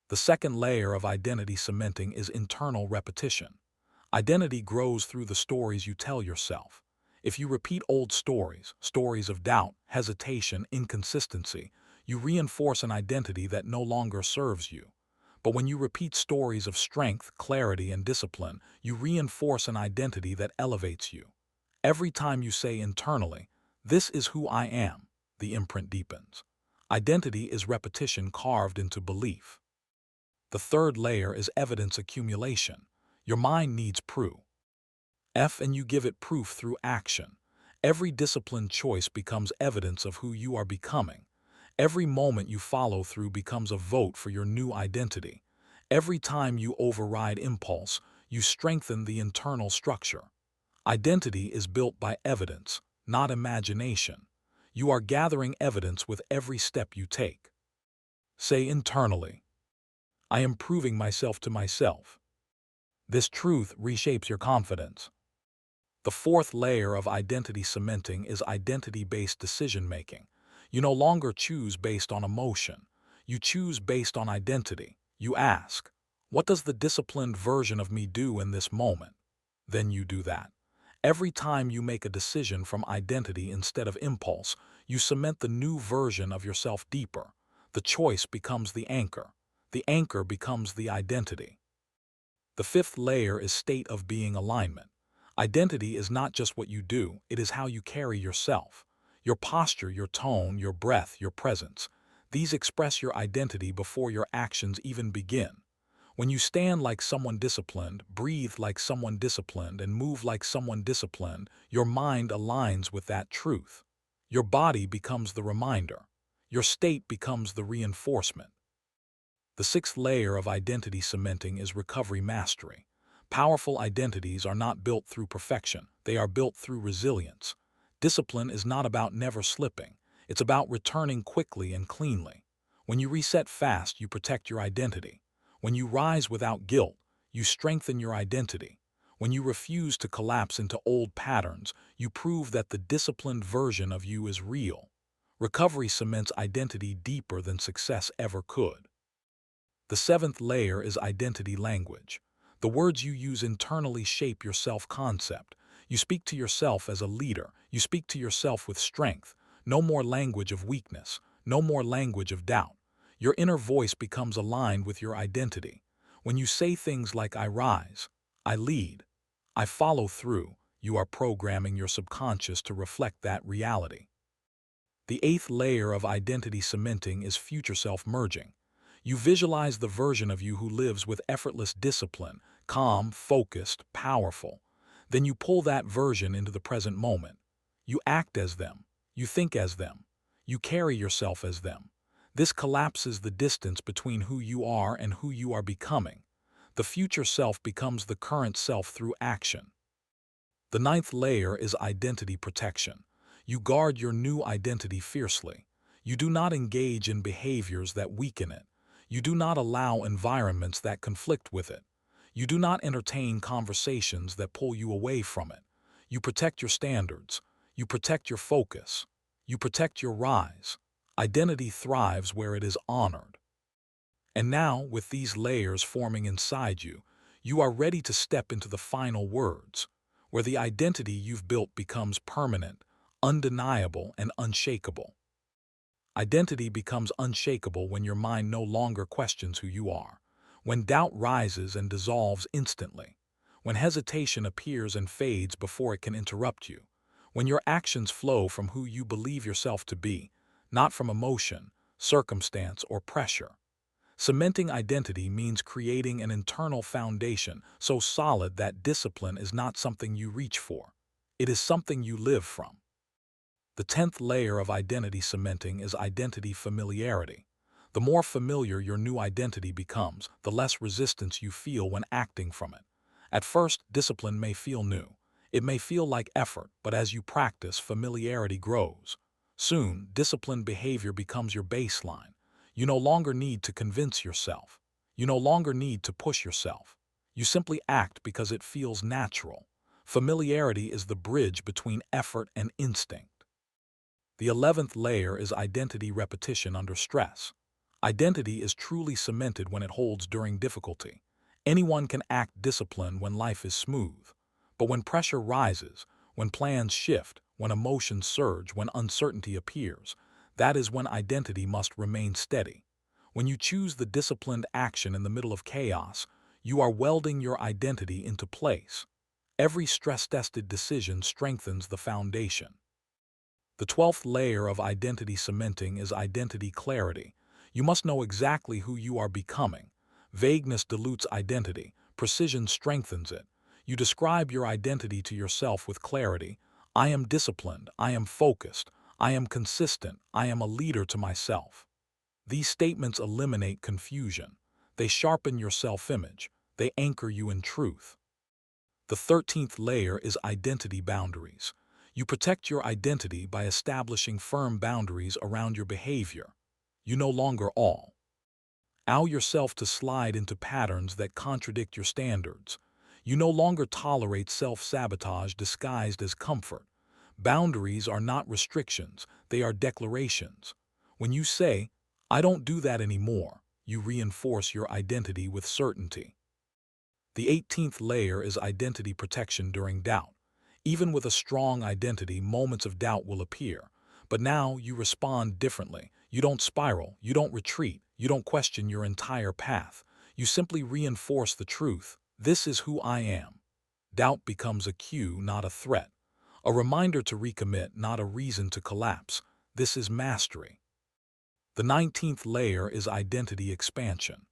The second layer of identity cementing is internal repetition. Identity grows through the stories you tell yourself. If you repeat old stories, stories of doubt, hesitation, inconsistency, you reinforce an identity that no longer serves you. But when you repeat stories of strength, clarity, and discipline, you reinforce an identity that elevates you. Every time you say internally, "This is who I am," the imprint deepens. Identity is repetition carved into belief. The third layer is evidence accumulation. Your mind needs proof. And you give it proof through action. Every disciplined choice becomes evidence of who you are becoming. Every moment you follow through becomes a vote for your new identity. Every time you override impulse, you strengthen the internal structure. Identity is built by evidence, not imagination. You are gathering evidence with every step you take. Say internally, "I am proving myself to myself." This truth reshapes your confidence. The fourth layer of identity cementing is identity-based decision-making. You no longer choose based on emotion. You choose based on identity. You ask, "What does the disciplined version of me do in this moment?" Then you do that. Every time you make a decision from identity instead of impulse, you cement the new version of yourself deeper. The choice becomes the anchor. The anchor becomes the identity. The fifth layer is state of being alignment. Identity is not just what you do, it is how you carry yourself. Your posture, your tone, your breath, your presence. These express your identity before your actions even begin. When you stand like someone disciplined, breathe like someone disciplined, and move like someone disciplined, your mind aligns with that truth. Your body becomes the reminder. Your state becomes the reinforcement. The sixth layer of identity cementing is recovery mastery. Powerful identities are not built through perfection, they are built through resilience. Discipline is not about never slipping, it's about returning quickly and cleanly. When you reset fast, you protect your identity. When you rise without guilt, you strengthen your identity. When you refuse to collapse into old patterns, you prove that the disciplined version of you is real. Recovery cements identity deeper than success ever could. The seventh layer is identity language. The words you use internally shape your self-concept. You speak to yourself as a leader. You speak to yourself with strength. No more language of weakness. No more language of doubt. Your inner voice becomes aligned with your identity. When you say things like I rise, I lead, I follow through, you are programming your subconscious to reflect that reality. The eighth layer of identity cementing is future self-merging. You visualize the version of you who lives with effortless discipline, calm, focused, powerful. Then you pull that version into the present moment. You act as them. You think as them. You carry yourself as them. This collapses the distance between who you are and who you are becoming. The future self becomes the current self through action. The ninth layer is identity protection. You guard your new identity fiercely. You do not engage in behaviors that weaken it. You do not allow environments that conflict with it. You do not entertain conversations that pull you away from it. You protect your standards. You protect your focus. You protect your rise. Identity thrives where it is honored. And now, with these layers forming inside you, you are ready to step into the final words, where the identity you've built becomes permanent, undeniable, and unshakable. Identity becomes unshakable when your mind no longer questions who you are, when doubt rises and dissolves instantly, when hesitation appears and fades before it can interrupt you, when your actions flow from who you believe yourself to be, not from emotion, circumstance, or pressure. Cementing identity means creating an internal foundation so solid that discipline is not something you reach for. It is something you live from. The 10th layer of identity cementing is identity familiarity. The more familiar your new identity becomes, the less resistance you feel when acting from it. At first, discipline may feel new. It may feel like effort, but as you practice, familiarity grows. Soon, disciplined behavior becomes your baseline. You no longer need to convince yourself. You no longer need to push yourself. You simply act because it feels natural. Familiarity is the bridge between effort and instinct. The 11th layer is identity repetition under stress. Identity is truly cemented when it holds during difficulty. Anyone can act disciplined when life is smooth. But when pressure rises, when plans shift, when emotions surge, when uncertainty appears, that is when identity must remain steady. When you choose the disciplined action in the middle of chaos, you are welding your identity into place. Every stress-tested decision strengthens the foundation. The 12th layer of identity cementing is identity clarity. You must know exactly who you are becoming. Vagueness dilutes identity. Precision strengthens it. You describe your identity to yourself with clarity. I am disciplined. I am focused. I am consistent. I am a leader to myself. These statements eliminate confusion. They sharpen your self-image. They anchor you in truth. The 13th layer is identity boundaries. You protect your identity by establishing firm boundaries around your behavior. You no longer allow yourself to slide into patterns that contradict your standards. You no longer tolerate self-sabotage disguised as comfort. Boundaries are not restrictions, they are declarations. When you say, I don't do that anymore, you reinforce your identity with certainty. The 18th layer is identity protection during doubt. Even with a strong identity, moments of doubt will appear. But now you respond differently. You don't spiral, you don't retreat, you don't question your entire path. You simply reinforce the truth. This is who I am. Doubt becomes a cue, not a threat. A reminder to recommit, not a reason to collapse. This is mastery. The 19th layer is identity expansion.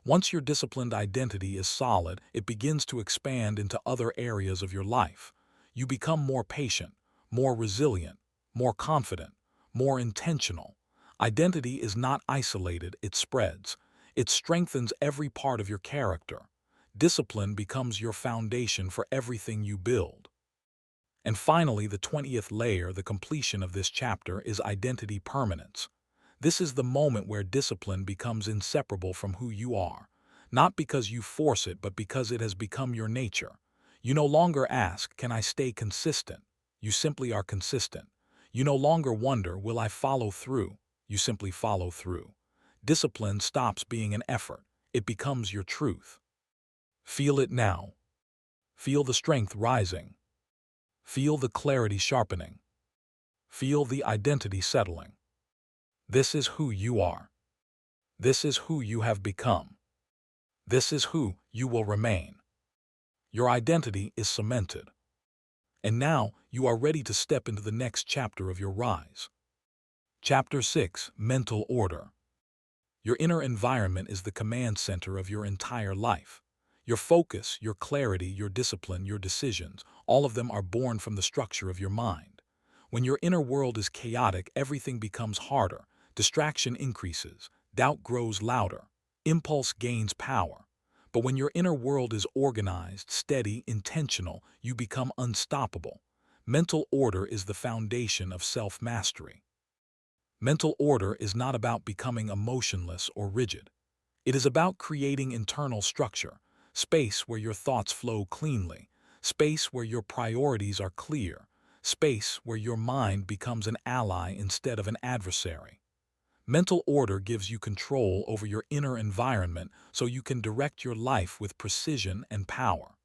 Once your disciplined identity is solid, it begins to expand into other areas of your life. You become more patient, more resilient, more confident, more intentional. Identity is not isolated, it spreads. It strengthens every part of your character. Discipline becomes your foundation for everything you build. And finally, the 20th layer, the completion of this chapter, is identity permanence. This is the moment where discipline becomes inseparable from who you are, not because you force it, but because it has become your nature. You no longer ask, can I stay consistent? You simply are consistent. You no longer wonder, will I follow through? You simply follow through. Discipline stops being an effort. It becomes your truth. Feel it now. Feel the strength rising. Feel the clarity sharpening. Feel the identity settling. This is who you are. This is who you have become. This is who you will remain. Your identity is cemented. And now you are ready to step into the next chapter of your rise. Chapter 6: Mental Order. Your inner environment is the command center of your entire life. Your focus, your clarity, your discipline, your decisions, all of them are born from the structure of your mind. When your inner world is chaotic, everything becomes harder, distraction increases, doubt grows louder, impulse gains power. But when your inner world is organized, steady, intentional, you become unstoppable. Mental order is the foundation of self-mastery. Mental order is not about becoming emotionless or rigid. It is about creating internal structure, space where your thoughts flow cleanly, space where your priorities are clear, space where your mind becomes an ally instead of an adversary. Mental order gives you control over your inner environment so you can direct your life with precision and power.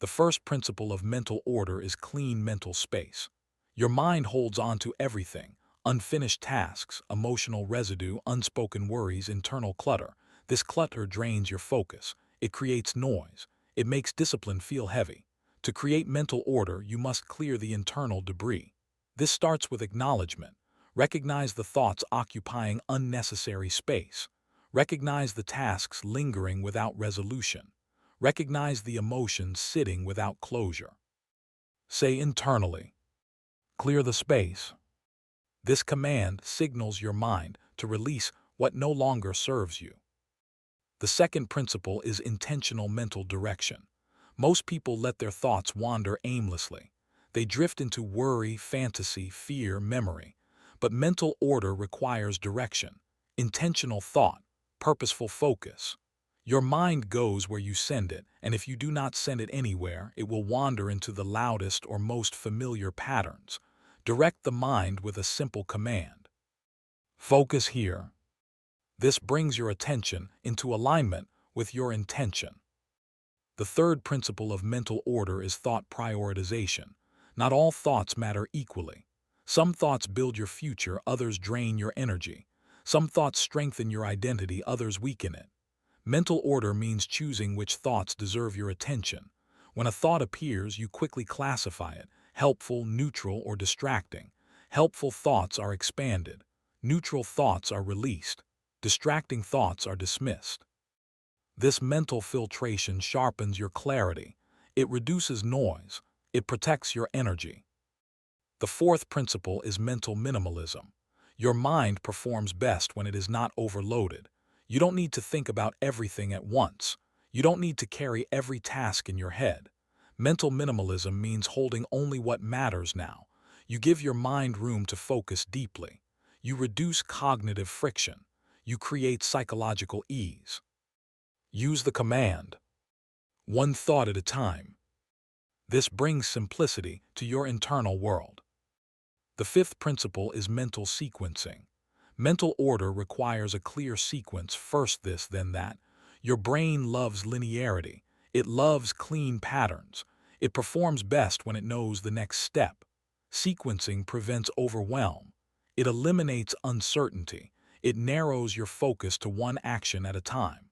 The first principle of mental order is clean mental space. Your mind holds on to everything: unfinished tasks, emotional residue, unspoken worries, internal clutter. This clutter drains your focus. It creates noise. It makes discipline feel heavy. To create mental order, you must clear the internal debris. This starts with acknowledgement. Recognize the thoughts occupying unnecessary space. Recognize the tasks lingering without resolution. Recognize the emotions sitting without closure. Say internally, clear the space. This command signals your mind to release what no longer serves you. The second principle is intentional mental direction. Most people let their thoughts wander aimlessly. They drift into worry, fantasy, fear, memory. But mental order requires direction, intentional thought, purposeful focus. Your mind goes where you send it, and if you do not send it anywhere, it will wander into the loudest or most familiar patterns. Direct the mind with a simple command. Focus here. This brings your attention into alignment with your intention. The third principle of mental order is thought prioritization. Not all thoughts matter equally. Some thoughts build your future, others drain your energy. Some thoughts strengthen your identity, others weaken it. Mental order means choosing which thoughts deserve your attention. When a thought appears, you quickly classify it: helpful, neutral, or distracting. Helpful thoughts are expanded. Neutral thoughts are released. Distracting thoughts are dismissed. This mental filtration sharpens your clarity. It reduces noise. It protects your energy. The fourth principle is mental minimalism. Your mind performs best when it is not overloaded. You don't need to think about everything at once. You don't need to carry every task in your head. Mental minimalism means holding only what matters now. You give your mind room to focus deeply. You reduce cognitive friction. You create psychological ease. Use the command, one thought at a time. This brings simplicity to your internal world. The fifth principle is mental sequencing. Mental order requires a clear sequence: first this, then that. Your brain loves linearity. It loves clean patterns. It performs best when it knows the next step. Sequencing prevents overwhelm. It eliminates uncertainty. It narrows your focus to one action at a time.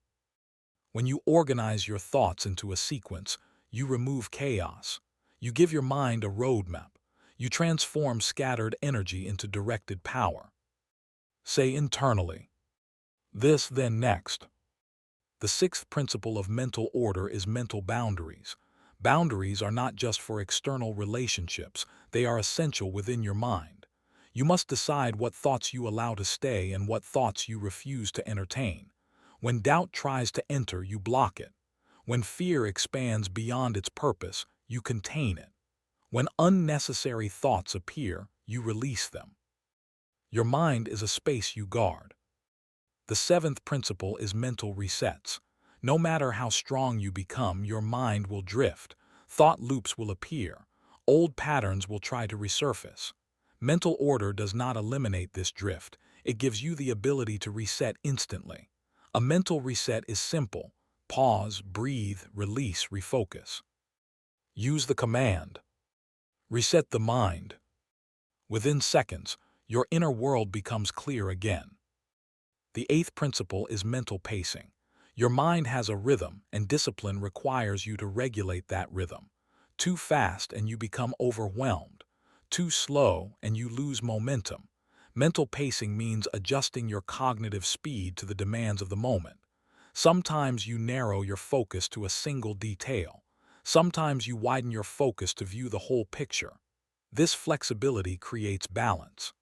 When you organize your thoughts into a sequence, you remove chaos. You give your mind a roadmap. You transform scattered energy into directed power. Say internally, this, then next. The sixth principle of mental order is mental boundaries. Boundaries are not just for external relationships, they are essential within your mind. You must decide what thoughts you allow to stay and what thoughts you refuse to entertain. When doubt tries to enter, you block it. When fear expands beyond its purpose, you contain it. When unnecessary thoughts appear, you release them. Your mind is a space you guard. The seventh principle is mental resets. No matter how strong you become, your mind will drift. Thought loops will appear. Old patterns will try to resurface. Mental order does not eliminate this drift. It gives you the ability to reset instantly. A mental reset is simple: pause, breathe, release, refocus. Use the command, Reset the mind. Within seconds, your inner world becomes clear again. The eighth principle is mental pacing. Your mind has a rhythm, and discipline requires you to regulate that rhythm. Too fast and you become overwhelmed. Too slow and you lose momentum. Mental pacing means adjusting your cognitive speed to the demands of the moment. Sometimes you narrow your focus to a single detail. Sometimes you widen your focus to view the whole picture. This flexibility creates balance.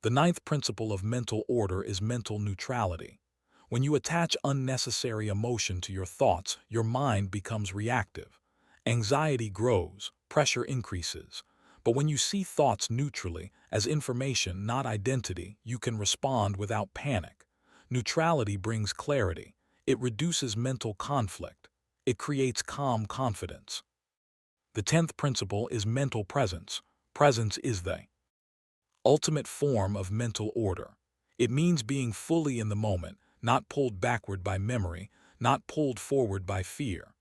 The ninth principle of mental order is mental neutrality. When you attach unnecessary emotion to your thoughts, your mind becomes reactive. Anxiety grows, pressure increases. But when you see thoughts neutrally, as information, not identity, you can respond without panic. Neutrality brings clarity. It reduces mental conflict. It creates calm confidence. The tenth principle is mental presence. Presence is the ultimate form of mental order. It means being fully in the moment, not pulled backward by memory, not pulled forward by fear.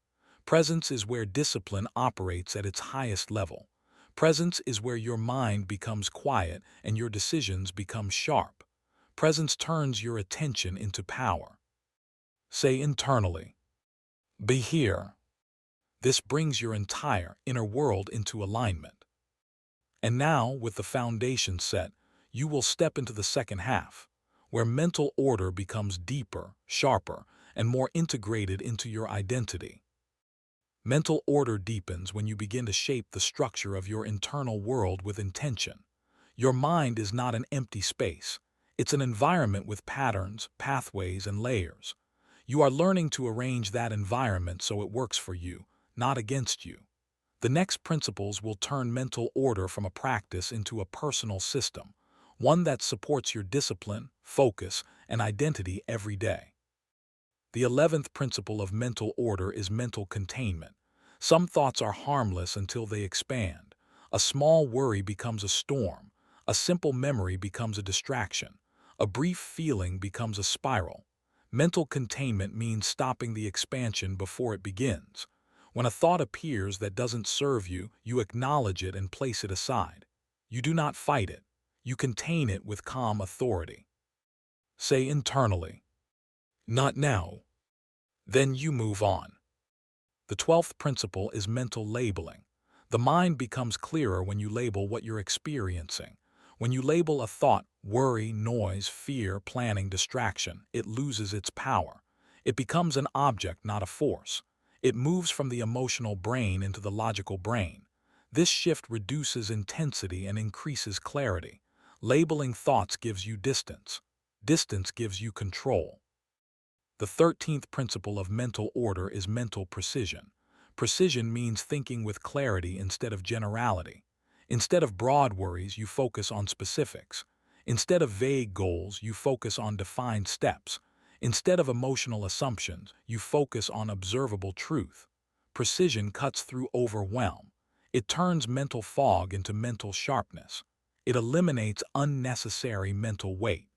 Presence is where discipline operates at its highest level. Presence is where your mind becomes quiet and your decisions become sharp. Presence turns your attention into power. Say internally, "Be here." This brings your entire inner world into alignment. And now, with the foundation set, you will step into the second half, where mental order becomes deeper, sharper, and more integrated into your identity. Mental order deepens when you begin to shape the structure of your internal world with intention. Your mind is not an empty space. It's an environment with patterns, pathways, and layers. You are learning to arrange that environment so it works for you, not against you. The next principles will turn mental order from a practice into a personal system, one that supports your discipline, focus, and identity every day. The 11th principle of mental order is mental containment. Some thoughts are harmless until they expand. A small worry becomes a storm. A simple memory becomes a distraction. A brief feeling becomes a spiral. Mental containment means stopping the expansion before it begins. When a thought appears that doesn't serve you, you acknowledge it and place it aside. You do not fight it. You contain it with calm authority. Say internally, "Not now." Then you move on. The 12th principle is mental labeling. The mind becomes clearer when you label what you're experiencing. When you label a thought, worry, noise, fear, planning, distraction, it loses its power. It becomes an object, not a force. It moves from the emotional brain into the logical brain. This shift reduces intensity and increases clarity. Labeling thoughts gives you distance. Distance gives you control. The 13th principle of mental order is mental precision. Precision means thinking with clarity instead of generality. Instead of broad worries, you focus on specifics. Instead of vague goals, you focus on defined steps. Instead of emotional assumptions, you focus on observable truth. Precision cuts through overwhelm. It turns mental fog into mental sharpness. It eliminates unnecessary mental weight.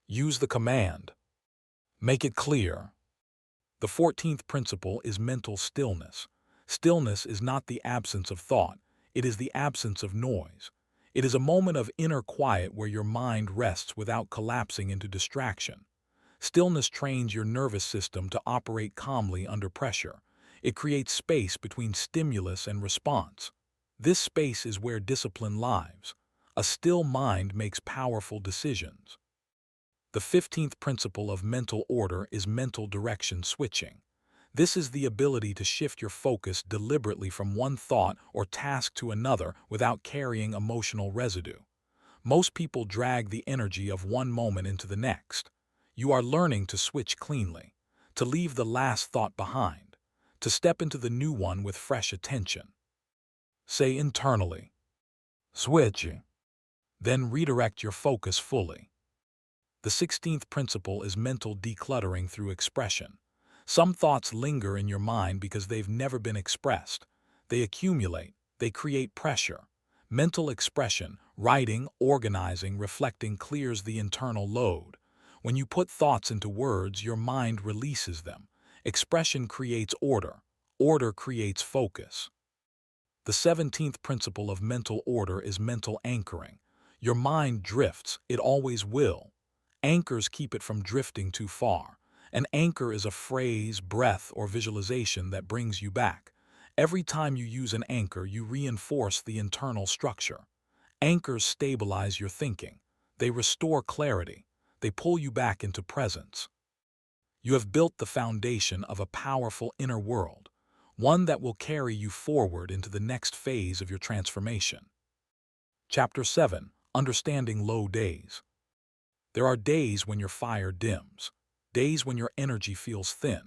Use the command. Make it clear. The 14th principle is mental stillness. Stillness is not the absence of thought, it is the absence of noise. It is a moment of inner quiet where your mind rests without collapsing into distraction. Stillness trains your nervous system to operate calmly under pressure. It creates space between stimulus and response. This space is where discipline lives. A still mind makes powerful decisions. The 15th principle of mental order is mental direction switching. This is the ability to shift your focus deliberately from one thought or task to another without carrying emotional residue. Most people drag the energy of one moment into the next. You are learning to switch cleanly, to leave the last thought behind, to step into the new one with fresh attention. Say internally, "Switch." Then redirect your focus fully. The 16th principle is mental decluttering through expression. Some thoughts linger in your mind because they've never been expressed. They accumulate, they create pressure. Mental expression, writing, organizing, reflecting clears the internal load. When you put thoughts into words, your mind releases them. Expression creates order. Order creates focus. The 17th principle of mental order is mental anchoring. Your mind drifts, it always will. Anchors keep it from drifting too far. An anchor is a phrase, breath, or visualization that brings you back. Every time you use an anchor, you reinforce the internal structure. Anchors stabilize your thinking. They restore clarity. They pull you back into presence. You have built the foundation of a powerful inner world, one that will carry you forward into the next phase of your transformation. Chapter 7. Understanding Low Days. There are days when your fire dims, days when your energy feels thin,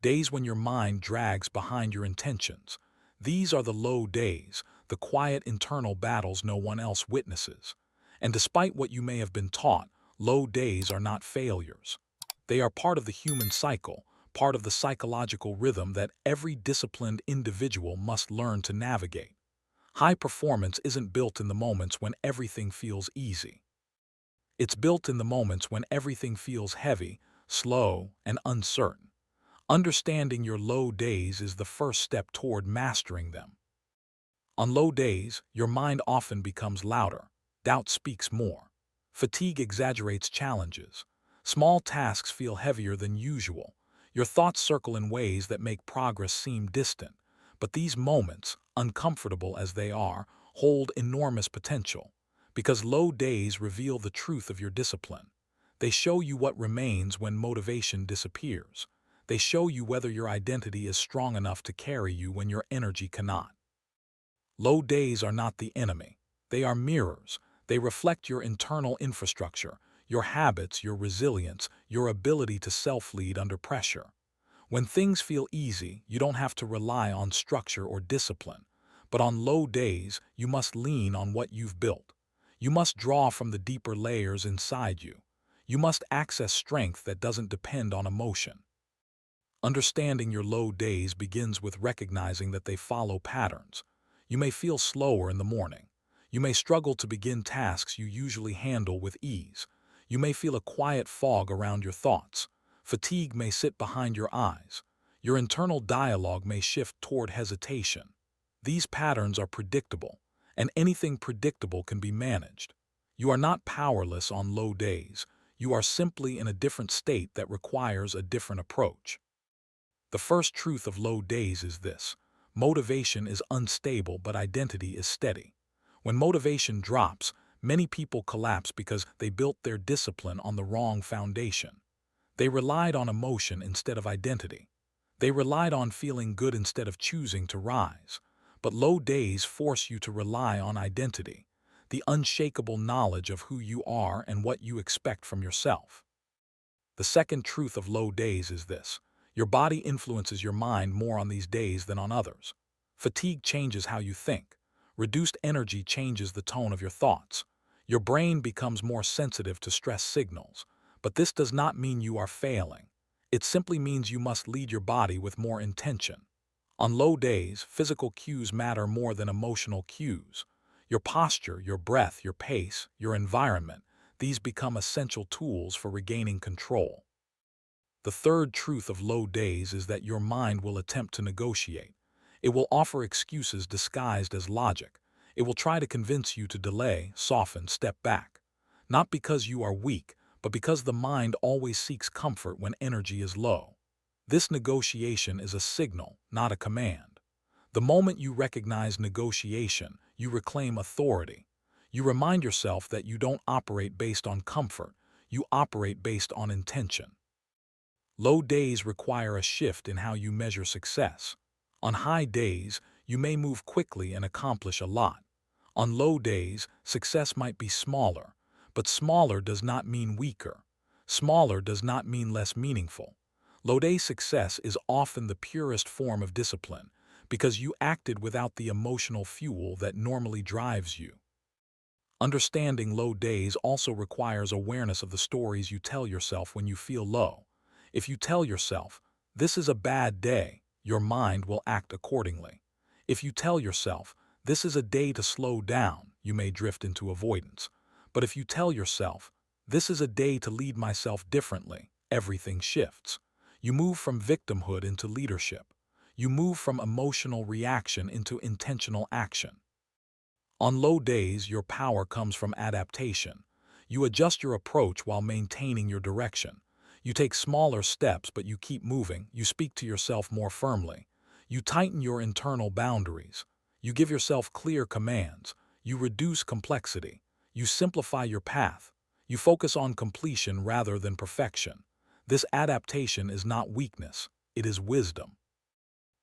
days when your mind drags behind your intentions. These are the low days, the quiet internal battles no one else witnesses. And despite what you may have been taught, low days are not failures. They are part of the human cycle, part of the psychological rhythm that every disciplined individual must learn to navigate. High performance isn't built in the moments when everything feels easy. It's built in the moments when everything feels heavy, slow, and uncertain. Understanding your low days is the first step toward mastering them. On low days, your mind often becomes louder. Doubt speaks more. Fatigue exaggerates challenges. Small tasks feel heavier than usual. Your thoughts circle in ways that make progress seem distant. But these moments, uncomfortable as they are, hold enormous potential. Because low days reveal the truth of your discipline. They show you what remains when motivation disappears. They show you whether your identity is strong enough to carry you when your energy cannot. Low days are not the enemy. They are mirrors. They reflect your internal infrastructure, your habits, your resilience, your ability to self-lead under pressure. When things feel easy, you don't have to rely on structure or discipline. But on low days, you must lean on what you've built. You must draw from the deeper layers inside you. You must access strength that doesn't depend on emotion. Understanding your low days begins with recognizing that they follow patterns. You may feel slower in the morning. You may struggle to begin tasks you usually handle with ease. You may feel a quiet fog around your thoughts. Fatigue may sit behind your eyes. Your internal dialogue may shift toward hesitation. These patterns are predictable, and anything predictable can be managed. You are not powerless on low days. You are simply in a different state that requires a different approach. The first truth of low days is this: motivation is unstable, but identity is steady. When motivation drops, many people collapse because they built their discipline on the wrong foundation. They relied on emotion instead of identity. They relied on feeling good instead of choosing to rise. But low days force you to rely on identity, the unshakable knowledge of who you are and what you expect from yourself. The second truth of low days is this: your body influences your mind more on these days than on others. Fatigue changes how you think. Reduced energy changes the tone of your thoughts. Your brain becomes more sensitive to stress signals. But this does not mean you are failing. It simply means you must lead your body with more intention. On low days, physical cues matter more than emotional cues. Your posture, your breath, your pace, your environment, these become essential tools for regaining control. The third truth of low days is that your mind will attempt to negotiate. It will offer excuses disguised as logic. It will try to convince you to delay, soften, step back. Not because you are weak, but because the mind always seeks comfort when energy is low. This negotiation is a signal, not a command. The moment you recognize negotiation, you reclaim authority. You remind yourself that you don't operate based on comfort, you operate based on intention. Low days require a shift in how you measure success. On high days, you may move quickly and accomplish a lot. On low days, success might be smaller, but smaller does not mean weaker. Smaller does not mean less meaningful. Low-day success is often the purest form of discipline because you acted without the emotional fuel that normally drives you. Understanding low days also requires awareness of the stories you tell yourself when you feel low. If you tell yourself, "This is a bad day," your mind will act accordingly. If you tell yourself, "This is a day to slow down," you may drift into avoidance. But if you tell yourself, "This is a day to lead myself differently," everything shifts. You move from victimhood into leadership. You move from emotional reaction into intentional action. On low days, your power comes from adaptation. You adjust your approach while maintaining your direction. You take smaller steps, but you keep moving. You speak to yourself more firmly. You tighten your internal boundaries. You give yourself clear commands. You reduce complexity. You simplify your path. You focus on completion rather than perfection. This adaptation is not weakness, it is wisdom.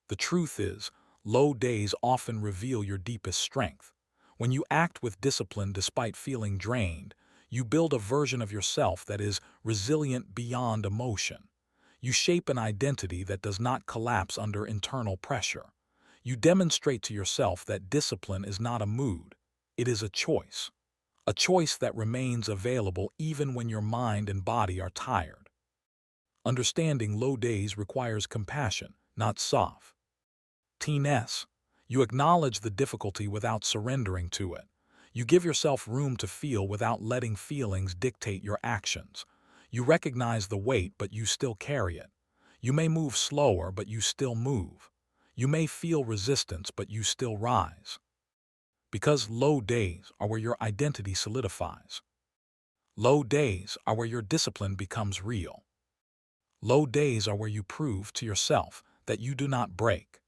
The truth is, low days often reveal your deepest strength. When you act with discipline despite feeling drained, you build a version of yourself that is resilient beyond emotion. You shape an identity that does not collapse under internal pressure. You demonstrate to yourself that discipline is not a mood, it is a choice that remains available even when your mind and body are tired. Understanding low days requires compassion, not toughness. You acknowledge the difficulty without surrendering to it. You give yourself room to feel without letting feelings dictate your actions. You recognize the weight, but you still carry it. You may move slower, but you still move. You may feel resistance, but you still rise. Because low days are where your identity solidifies. Low days are where your discipline becomes real. Low days are where you prove to yourself that you do not break.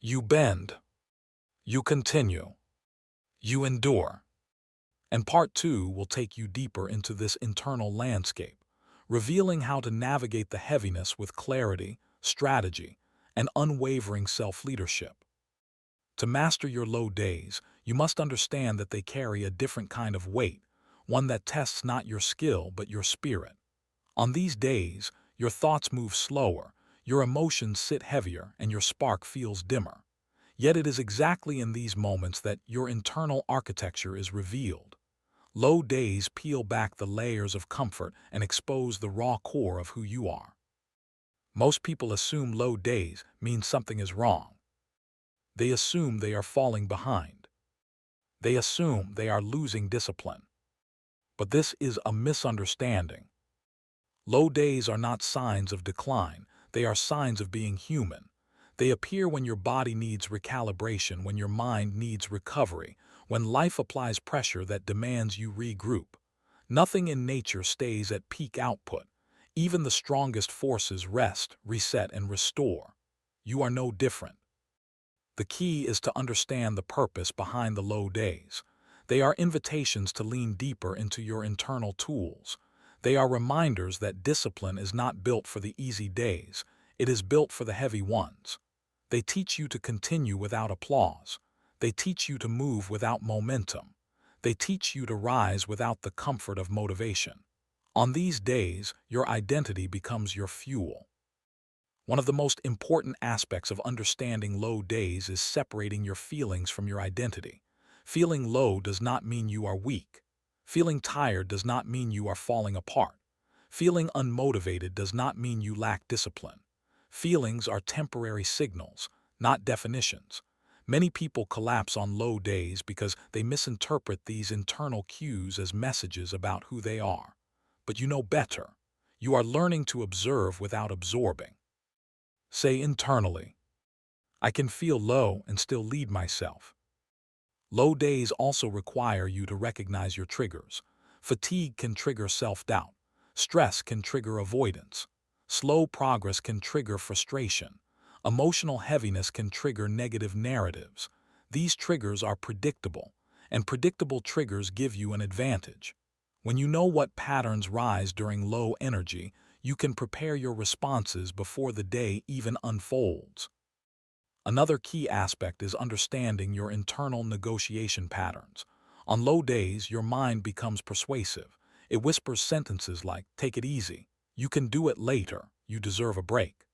You bend. You continue. You endure. And part 2 will take you deeper into this internal landscape, revealing how to navigate the heaviness with clarity, strategy, and unwavering self-leadership. To master your low days, you must understand that they carry a different kind of weight, one that tests not your skill but your spirit. On these days, your thoughts move slower, your emotions sit heavier, and your spark feels dimmer. Yet it is exactly in these moments that your internal architecture is revealed. Low days peel back the layers of comfort and expose the raw core of who you are. Most people assume low days mean something is wrong. They assume they are falling behind. They assume they are losing discipline. But this is a misunderstanding. Low days are not signs of decline, they are signs of being human. They appear when your body needs recalibration, when your mind needs recovery, when life applies pressure that demands you regroup. Nothing in nature stays at peak output. Even the strongest forces rest, reset, and restore. You are no different. The key is to understand the purpose behind the low days. They are invitations to lean deeper into your internal tools. They are reminders that discipline is not built for the easy days, it is built for the heavy ones. They teach you to continue without applause. They teach you to move without momentum. They teach you to rise without the comfort of motivation. On these days, your identity becomes your fuel. One of the most important aspects of understanding low days is separating your feelings from your identity. Feeling low does not mean you are weak. Feeling tired does not mean you are falling apart. Feeling unmotivated does not mean you lack discipline. Feelings are temporary signals, not definitions. Many people collapse on low days because they misinterpret these internal cues as messages about who they are. But you know better. You are learning to observe without absorbing. Say internally, I can feel low and still lead myself. Low days also require you to recognize your triggers. Fatigue can trigger self-doubt. Stress can trigger avoidance. Slow progress can trigger frustration. Emotional heaviness can trigger negative narratives. These triggers are predictable, and predictable triggers give you an advantage. When you know what patterns rise during low energy, you can prepare your responses before the day even unfolds. Another key aspect is understanding your internal negotiation patterns. On low days, your mind becomes persuasive. It whispers sentences like, take it easy, you can do it later, you deserve a break.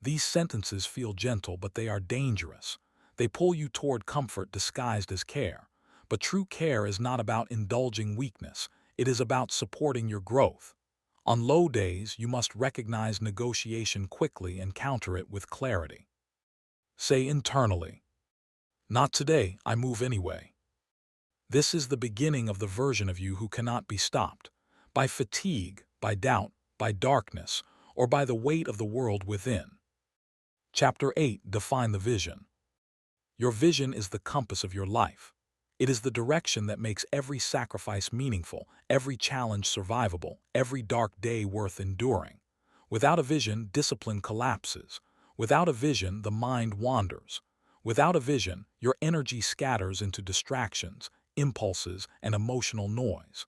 These sentences feel gentle, but they are dangerous. They pull you toward comfort disguised as care. But true care is not about indulging weakness, it is about supporting your growth. On low days, you must recognize negotiation quickly and counter it with clarity. Say internally, not today, I move anyway. This is the beginning of the version of you who cannot be stopped by fatigue, by doubt, by darkness, or by the weight of the world within. Chapter 8. Define the vision. Your vision is the compass of your life. It is the direction that makes every sacrifice meaningful, every challenge survivable, every dark day worth enduring. Without a vision, discipline collapses. Without a vision, the mind wanders. Without a vision, your energy scatters into distractions, impulses, and emotional noise.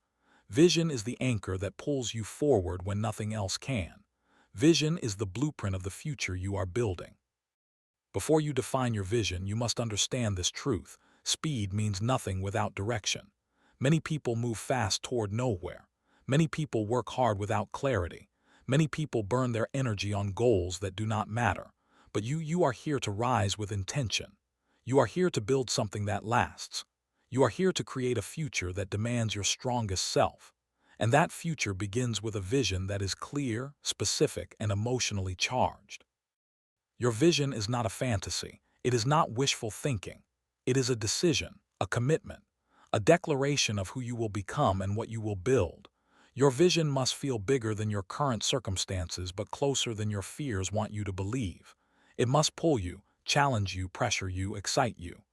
Vision is the anchor that pulls you forward when nothing else can. Vision is the blueprint of the future you are building. Before you define your vision, you must understand this truth. Speed means nothing without direction. Many people move fast toward nowhere. Many people work hard without clarity. Many people burn their energy on goals that do not matter. But you are here to rise with intention. You are here to build something that lasts. You are here to create a future that demands your strongest self. And that future begins with a vision that is clear, specific, and emotionally charged. Your vision is not a fantasy. It is not wishful thinking. It is a decision, a commitment, a declaration of who you will become and what you will build. Your vision must feel bigger than your current circumstances, but closer than your fears want you to believe. It must pull you, challenge you, pressure you, excite you.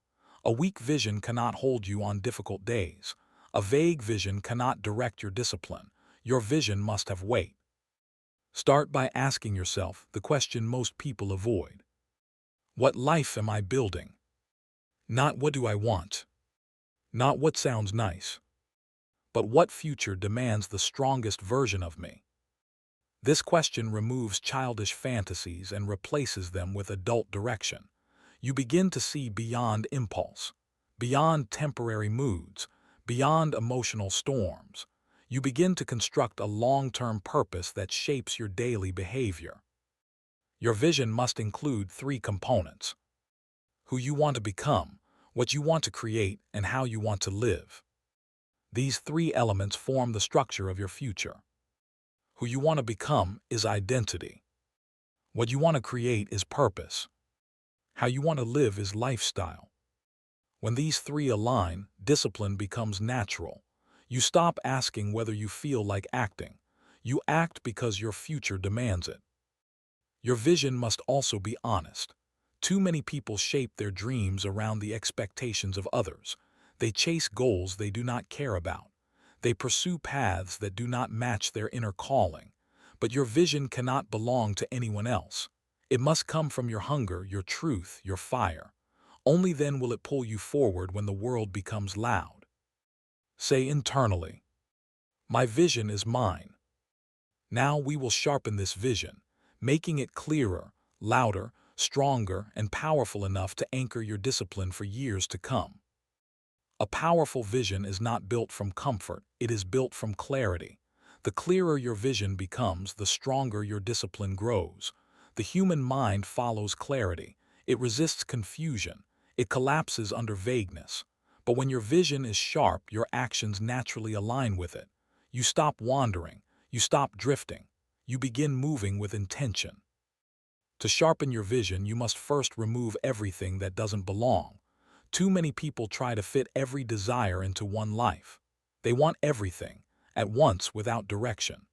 A weak vision cannot hold you on difficult days. A vague vision cannot direct your discipline. Your vision must have weight. Start by asking yourself the question most people avoid. What life am I building? Not what do I want? Not what sounds nice? But what future demands the strongest version of me? This question removes childish fantasies and replaces them with adult direction. You begin to see beyond impulse, beyond temporary moods, beyond emotional storms. You begin to construct a long-term purpose that shapes your daily behavior. Your vision must include 3 components: who you want to become, what you want to create, and how you want to live. These 3 elements form the structure of your future. Who you want to become is identity. What you want to create is purpose. How you want to live is lifestyle. When these 3 align, discipline becomes natural. You stop asking whether you feel like acting. You act because your future demands it. Your vision must also be honest. Too many people shape their dreams around the expectations of others. They chase goals they do not care about. They pursue paths that do not match their inner calling. But your vision cannot belong to anyone else. It must come from your hunger, your truth, your fire. Only then will it pull you forward when the world becomes loud. Say internally, "My vision is mine." Now we will sharpen this vision, making it clearer, louder, stronger, and powerful enough to anchor your discipline for years to come. A powerful vision is not built from comfort, it is built from clarity. The clearer your vision becomes, the stronger your discipline grows. The human mind follows clarity. It resists confusion. It collapses under vagueness. But when your vision is sharp, your actions naturally align with it. You stop wandering. You stop drifting. You begin moving with intention. To sharpen your vision, you must first remove everything that doesn't belong. Too many people try to fit every desire into one life. They want everything, at once, without direction.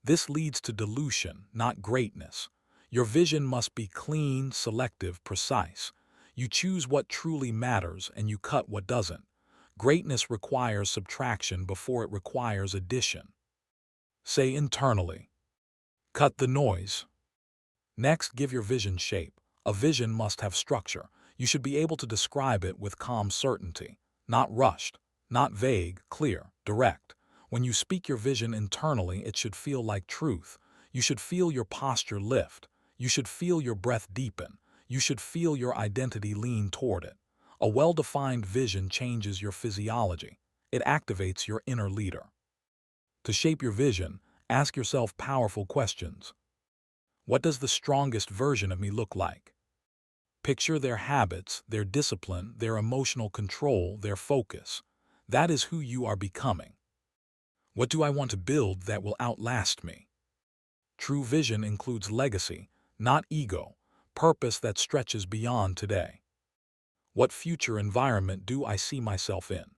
This leads to dilution, not greatness. Your vision must be clean, selective, precise. You choose what truly matters and you cut what doesn't. Greatness requires subtraction before it requires addition. Say internally, "Cut the noise." Next, give your vision shape. A vision must have structure. You should be able to describe it with calm certainty, not rushed, not vague, clear, direct. When you speak your vision internally, it should feel like truth. You should feel your posture lift. You should feel your breath deepen. You should feel your identity lean toward it. A well-defined vision changes your physiology. It activates your inner leader. To shape your vision, ask yourself powerful questions. What does the strongest version of me look like? Picture their habits, their discipline, their emotional control, their focus. That is who you are becoming. What do I want to build that will outlast me? True vision includes legacy, not ego, purpose that stretches beyond today. What future environment do I see myself in?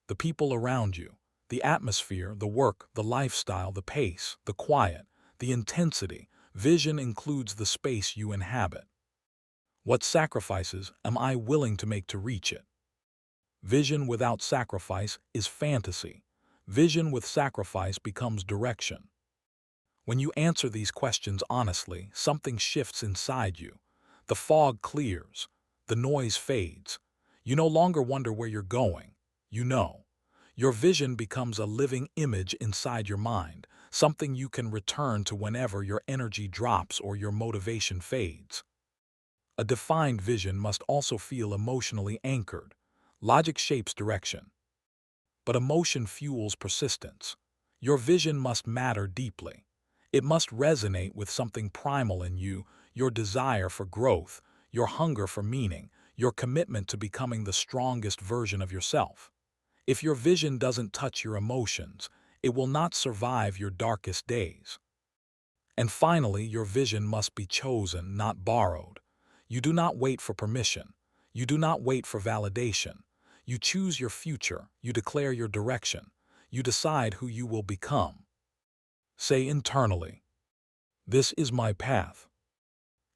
The people around you, the atmosphere, the work, the lifestyle, the pace, the quiet, the intensity. Vision includes the space you inhabit. What sacrifices am I willing to make to reach it? Vision without sacrifice is fantasy. Vision with sacrifice becomes direction. When you answer these questions honestly, something shifts inside you. The fog clears. The noise fades. You no longer wonder where you're going. You know. Your vision becomes a living image inside your mind, something you can return to whenever your energy drops or your motivation fades. A defined vision must also feel emotionally anchored. Logic shapes direction, but emotion fuels persistence. Your vision must matter deeply. It must resonate with something primal in you, your desire for growth, your hunger for meaning, your commitment to becoming the strongest version of yourself. If your vision doesn't touch your emotions, it will not survive your darkest days. And finally, your vision must be chosen, not borrowed. You do not wait for permission. You do not wait for validation. You choose your future. You declare your direction. You decide who you will become. Say internally, "This is my path."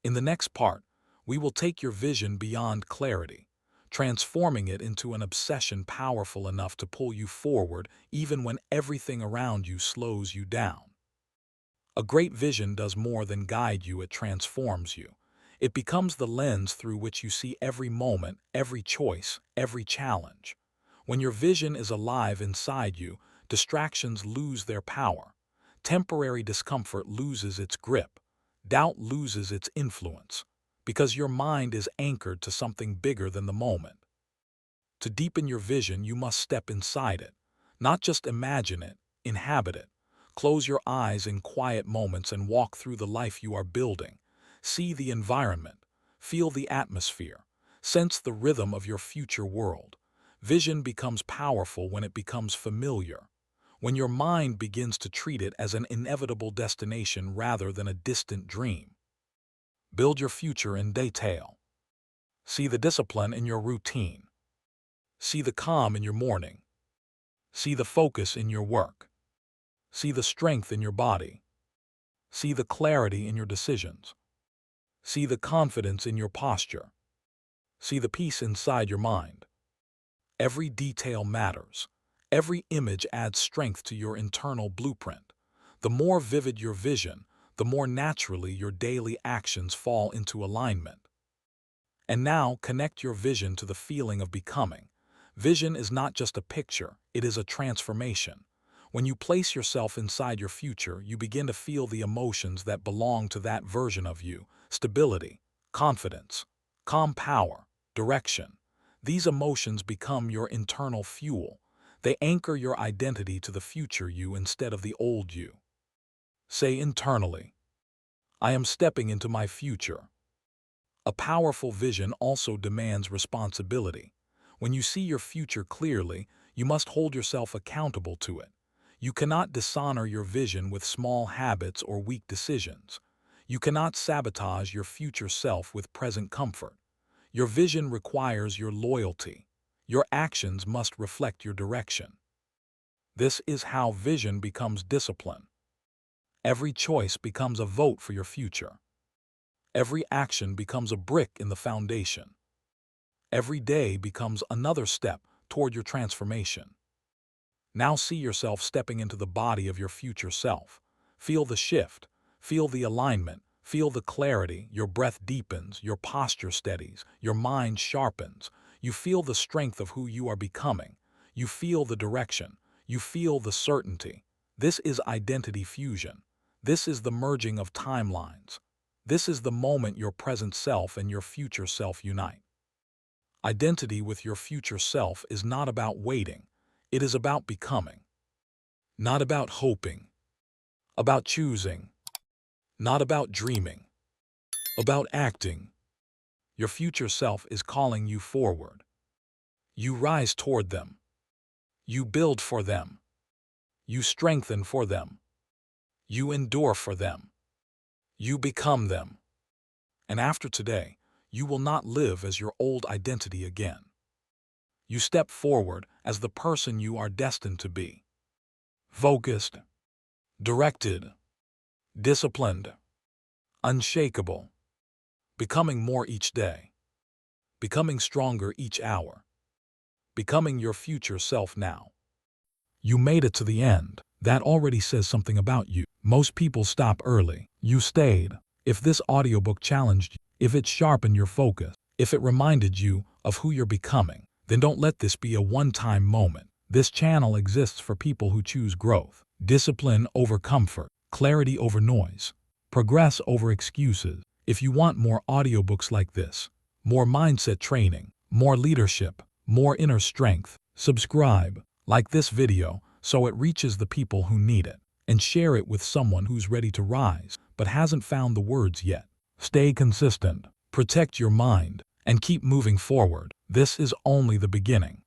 In the next part, we will take your vision beyond clarity, transforming it into an obsession powerful enough to pull you forward even when everything around you slows you down. A great vision does more than guide you, it transforms you. It becomes the lens through which you see every moment, every choice, every challenge. When your vision is alive inside you, distractions lose their power. Temporary discomfort loses its grip. Doubt loses its influence, because your mind is anchored to something bigger than the moment. To deepen your vision, you must step inside it. Not just imagine it, inhabit it. Close your eyes in quiet moments and walk through the life you are building. See the environment. Feel the atmosphere. Sense the rhythm of your future world. Vision becomes powerful when it becomes familiar. When your mind begins to treat it as an inevitable destination rather than a distant dream. Build your future in detail. See the discipline in your routine. See the calm in your morning. See the focus in your work. See the strength in your body. See the clarity in your decisions. See the confidence in your posture. See the peace inside your mind. Every detail matters. Every image adds strength to your internal blueprint. The more vivid your vision, the more naturally your daily actions fall into alignment. And now, connect your vision to the feeling of becoming. Vision is not just a picture, it is a transformation. When you place yourself inside your future, you begin to feel the emotions that belong to that version of you: stability, confidence, calm power, direction. These emotions become your internal fuel. They anchor your identity to the future you instead of the old you. Say internally, "I am stepping into my future." A powerful vision also demands responsibility. When you see your future clearly, you must hold yourself accountable to it. You cannot dishonor your vision with small habits or weak decisions. You cannot sabotage your future self with present comfort. Your vision requires your loyalty. Your actions must reflect your direction. This is how vision becomes discipline. Every choice becomes a vote for your future. Every action becomes a brick in the foundation. Every day becomes another step toward your transformation. Now see yourself stepping into the body of your future self. Feel the shift, feel the alignment, feel the clarity. Your breath deepens, your posture steadies, your mind sharpens. You feel the strength of who you are becoming. You feel the direction. You feel the certainty. This is identity fusion. This is the merging of timelines. This is the moment your present self and your future self unite. Identity with your future self is not about waiting. It is about becoming. Not about hoping. About choosing. Not about dreaming. About acting. Your future self is calling you forward. You rise toward them. You build for them. You strengthen for them. You endure for them. You become them. And after today, you will not live as your old identity again. You step forward as the person you are destined to be. Focused, directed, disciplined, unshakable. Becoming more each day. Becoming stronger each hour. Becoming your future self now. You made it to the end. That already says something about you. Most people stop early. You stayed. If this audiobook challenged you, if it sharpened your focus, if it reminded you of who you're becoming, then don't let this be a one-time moment. This channel exists for people who choose growth, discipline over comfort, clarity over noise, progress over excuses. If you want more audiobooks like this, more mindset training, more leadership, more inner strength, subscribe, like this video so it reaches the people who need it, and share it with someone who's ready to rise but hasn't found the words yet. Stay consistent, protect your mind, and keep moving forward. This is only the beginning.